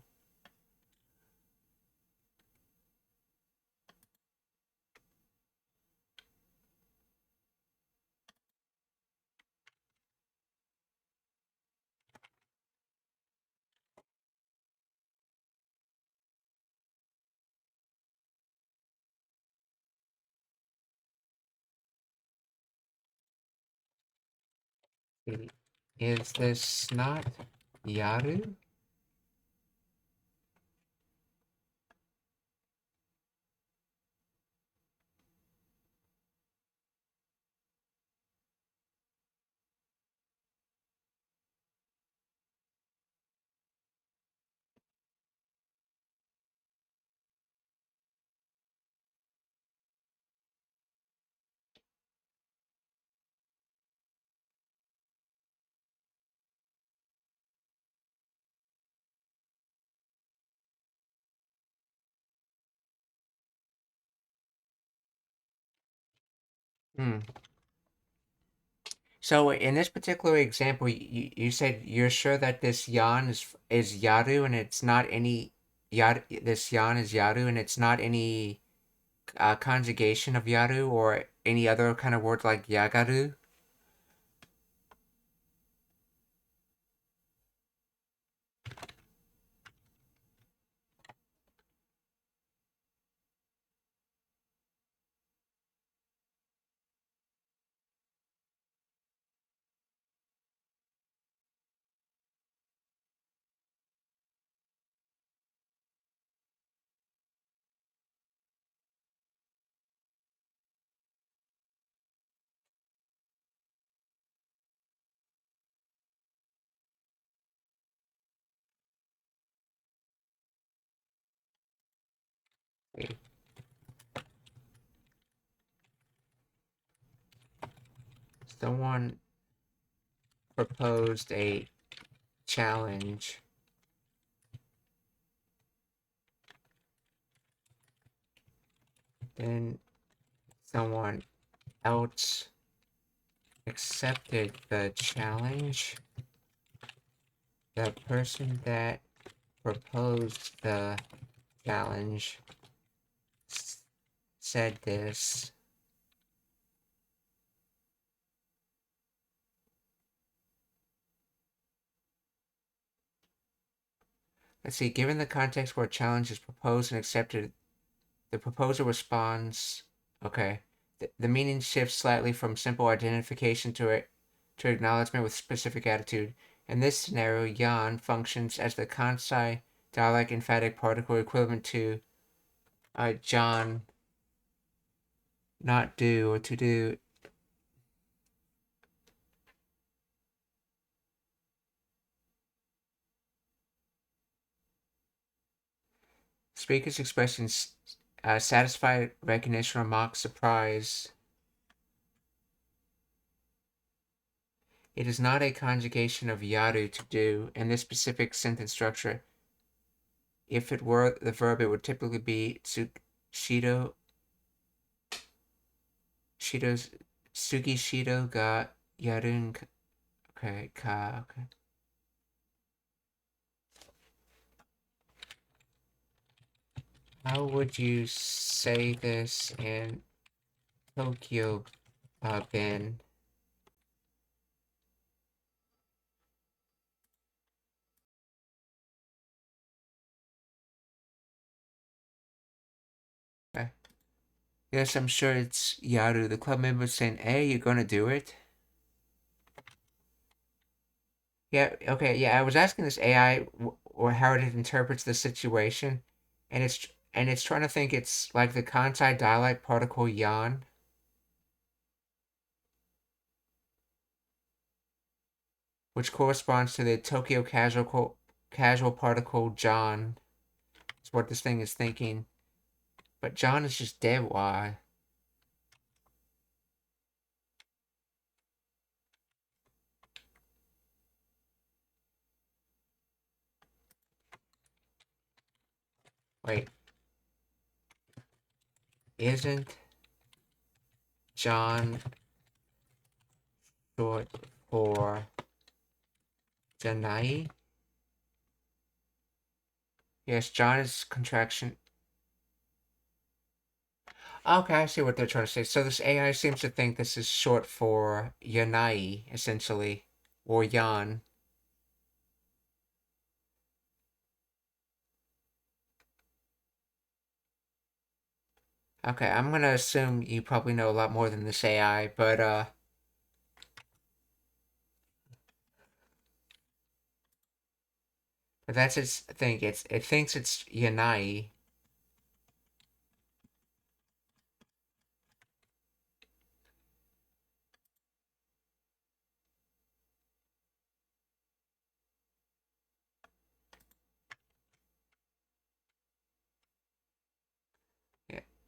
Is this not Yaru? Hmm. So in this particular example, you said you're sure that this yan is Yaru and it's not any Yaru. This yan is Yaru and it's not any conjugation of Yaru or any other kind of word like Yagaru. Someone proposed a challenge. Then someone else accepted the challenge. The person that proposed the challenge said this. Let's see, given the context where a challenge is proposed and accepted, the proposer responds, okay. The meaning shifts slightly from simple identification to acknowledgement with specific attitude. In this scenario, yan functions as the Kansai dialect emphatic particle equivalent to John, not do, or to do. Speaker's expressions satisfied recognition or mock surprise. It is not a conjugation of yaru, to do, in this specific sentence structure. If it were the verb, it would typically be shido. Shido's sugi shido ga yarun. Okay, ka. Okay. How would you say this in Tokyo, Ben? Okay. Yes, I'm sure it's Yaru. The club member saying, hey, you're gonna do it? Yeah, okay, yeah, I was asking this AI or how it interprets the situation, and it's trying to think it's like the Kansai dialect particle yan, which corresponds to the Tokyo casual particle John. Is what this thing is thinking. But John is just dead. Why? Wait. Isn't John short for Janai. Yes, John is contraction. Okay, I see what they're trying to say. So this AI seems to think this is short for Yanai, essentially, or Yan. Okay, I'm gonna assume you probably know a lot more than this AI, but that's its thing. It thinks it's Yanai.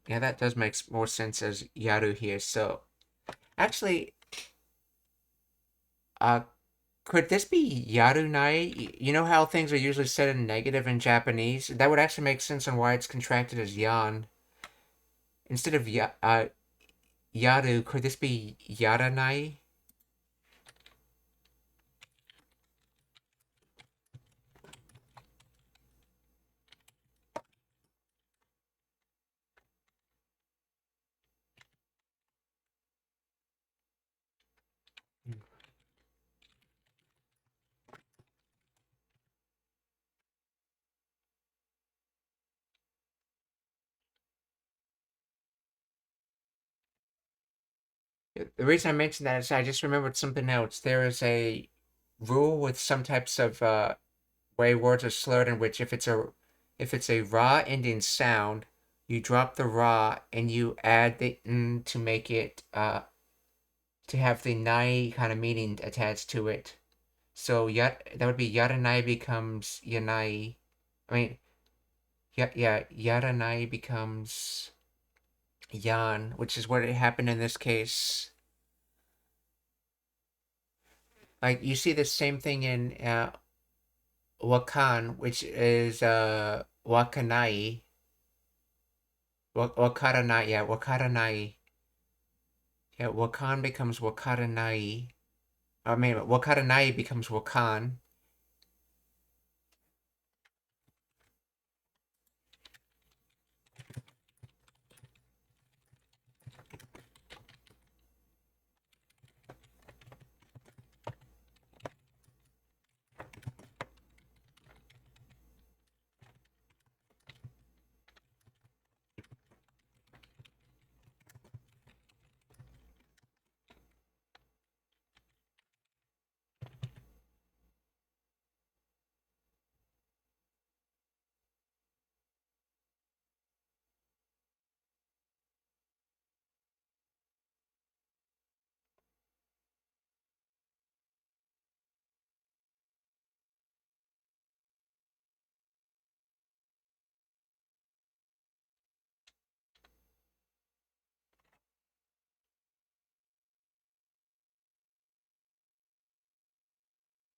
Yeah, that does make more sense as Yaru here. So, actually, could this be Yarunai? You know how things are usually said in negative in Japanese? That would actually make sense on why it's contracted as Yan. Instead of Yaru, could this be Yaranai? The reason I mentioned that is I just remembered something else. There is a rule with some types of way words are slurred in which if it's a ra ending sound, you drop the ra and you add the n to make it to have the nai kind of meaning attached to it. So that would be yaranai becomes yanai. I mean, yaranai becomes yan, which is what happened in this case. Like you see the same thing in wakan, which is wakanai. Wakaranai, yeah, wakaranai. Yeah, wakan becomes wakaranai. I mean, wakaranai becomes wakan.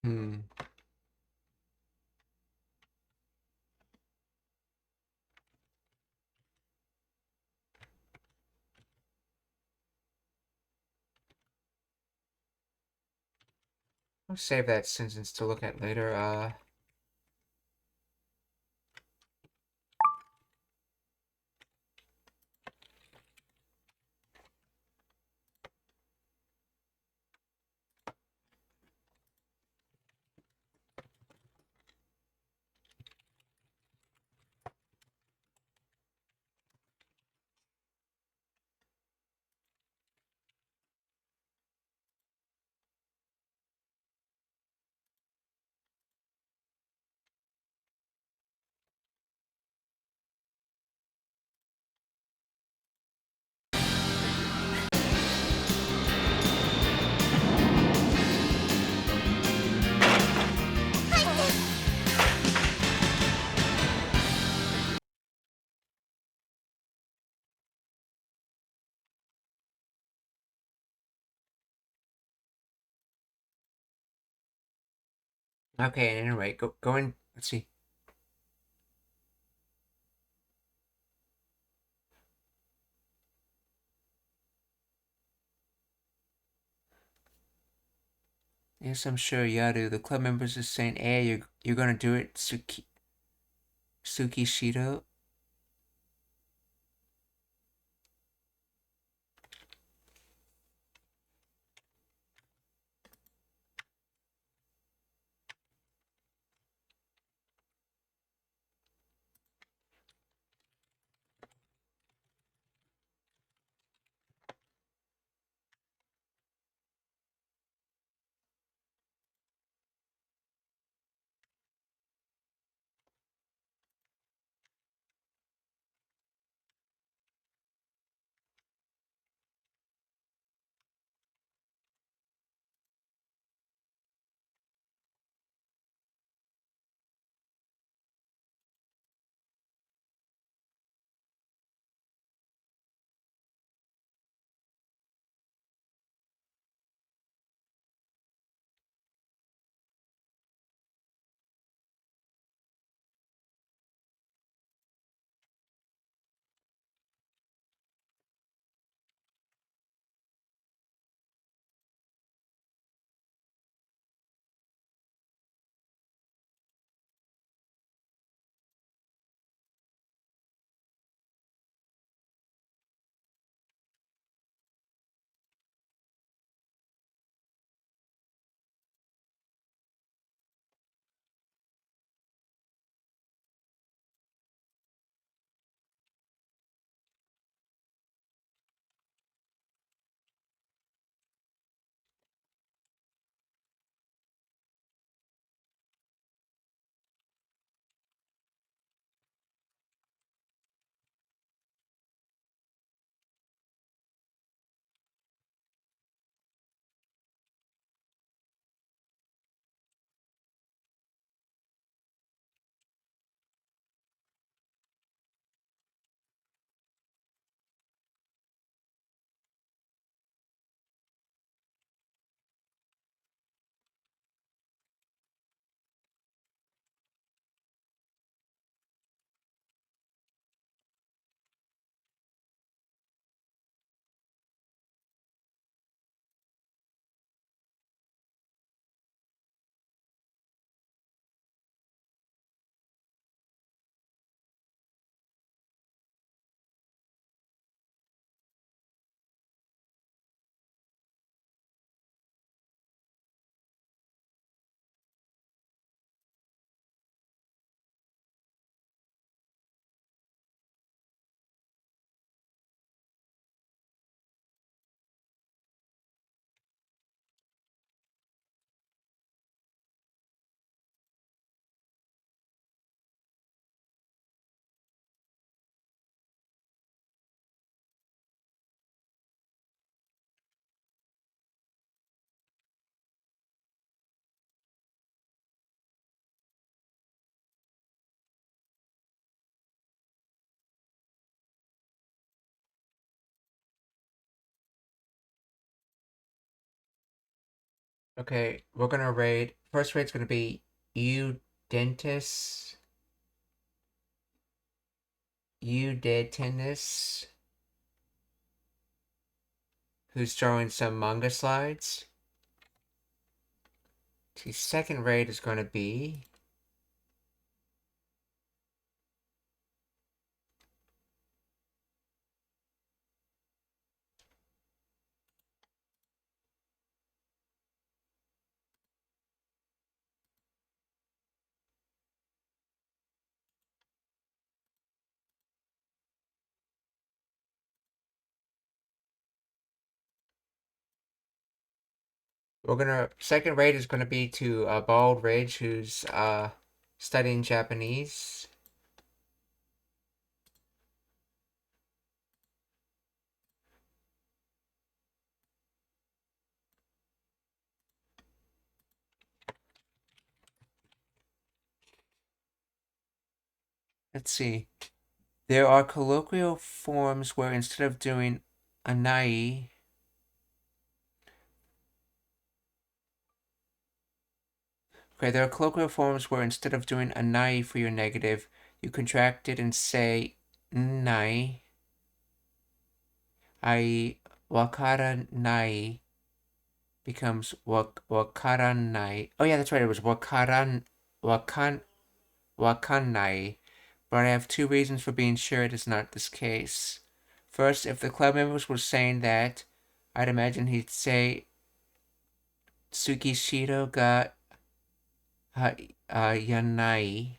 Hmm. I'll save that sentence to look at later. Okay, anyway, go in. Let's see. Yes, I'm sure Yaru. The club members are saying, hey, you're gonna do it, Tsukishiro? Okay, we're gonna raid. First raid's gonna be Udentis. Udentis. Who's drawing some manga slides. The second raid is gonna be second raid is gonna be to Bald Ridge, who's studying Japanese. Let's see. There are colloquial forms where instead of doing anai, there are colloquial forms where instead of doing anai for your negative, you contract it and say nai, i.e. wakara nai, becomes wakaranai. Oh yeah, that's right. It was wakanai. But I have two reasons for being sure it is not this case. First, if the club members were saying that, I'd imagine he'd say Tsukishiro ga yanai.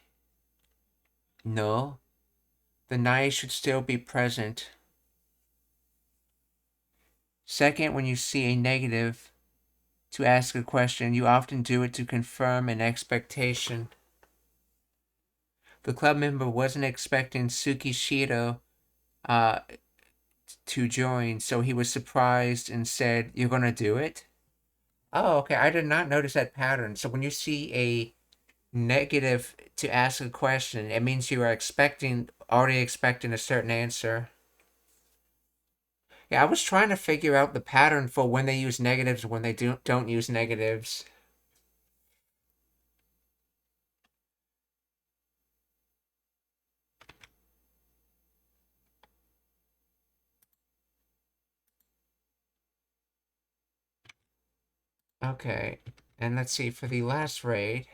No, the nai should still be present. Second, when you see a negative to ask a question, you often do it to confirm an expectation. The club member wasn't expecting Tsukishiro to join, so he was surprised and said, "You're gonna do it?" Oh, okay. I did not notice that pattern. So when you see a negative to ask a question, it means you are already expecting a certain answer. Yeah, I was trying to figure out the pattern for when they use negatives and when they don't use negatives. Okay, and let's see, for the last raid.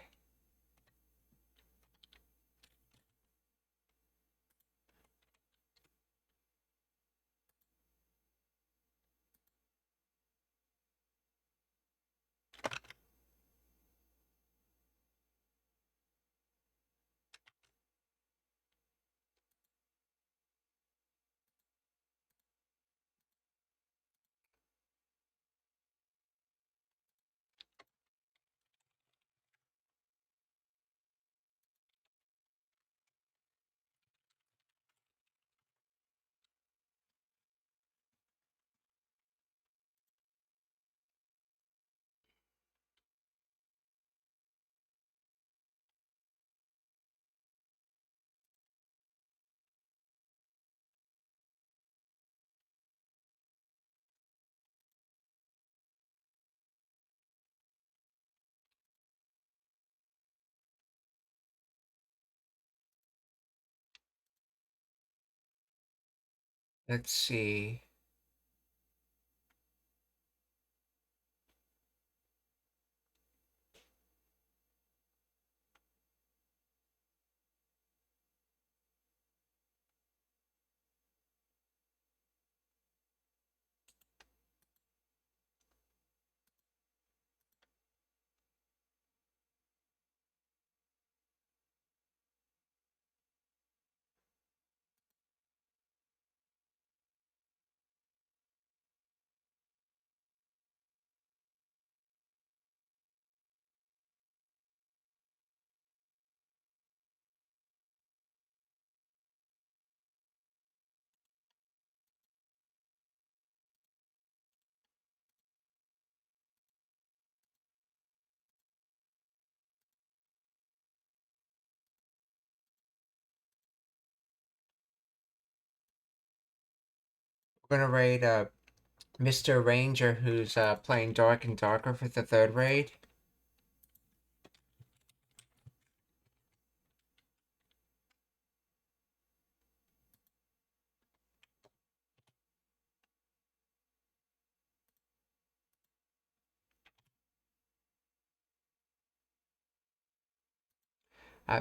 Let's see. We're gonna raid Mr. Ranger, who's playing Dark and Darker for the third raid.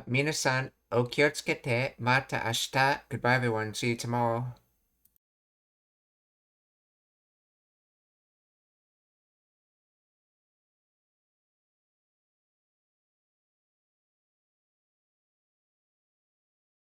Minasan, okiyotsukete, mata ashita. Goodbye, everyone. See you tomorrow.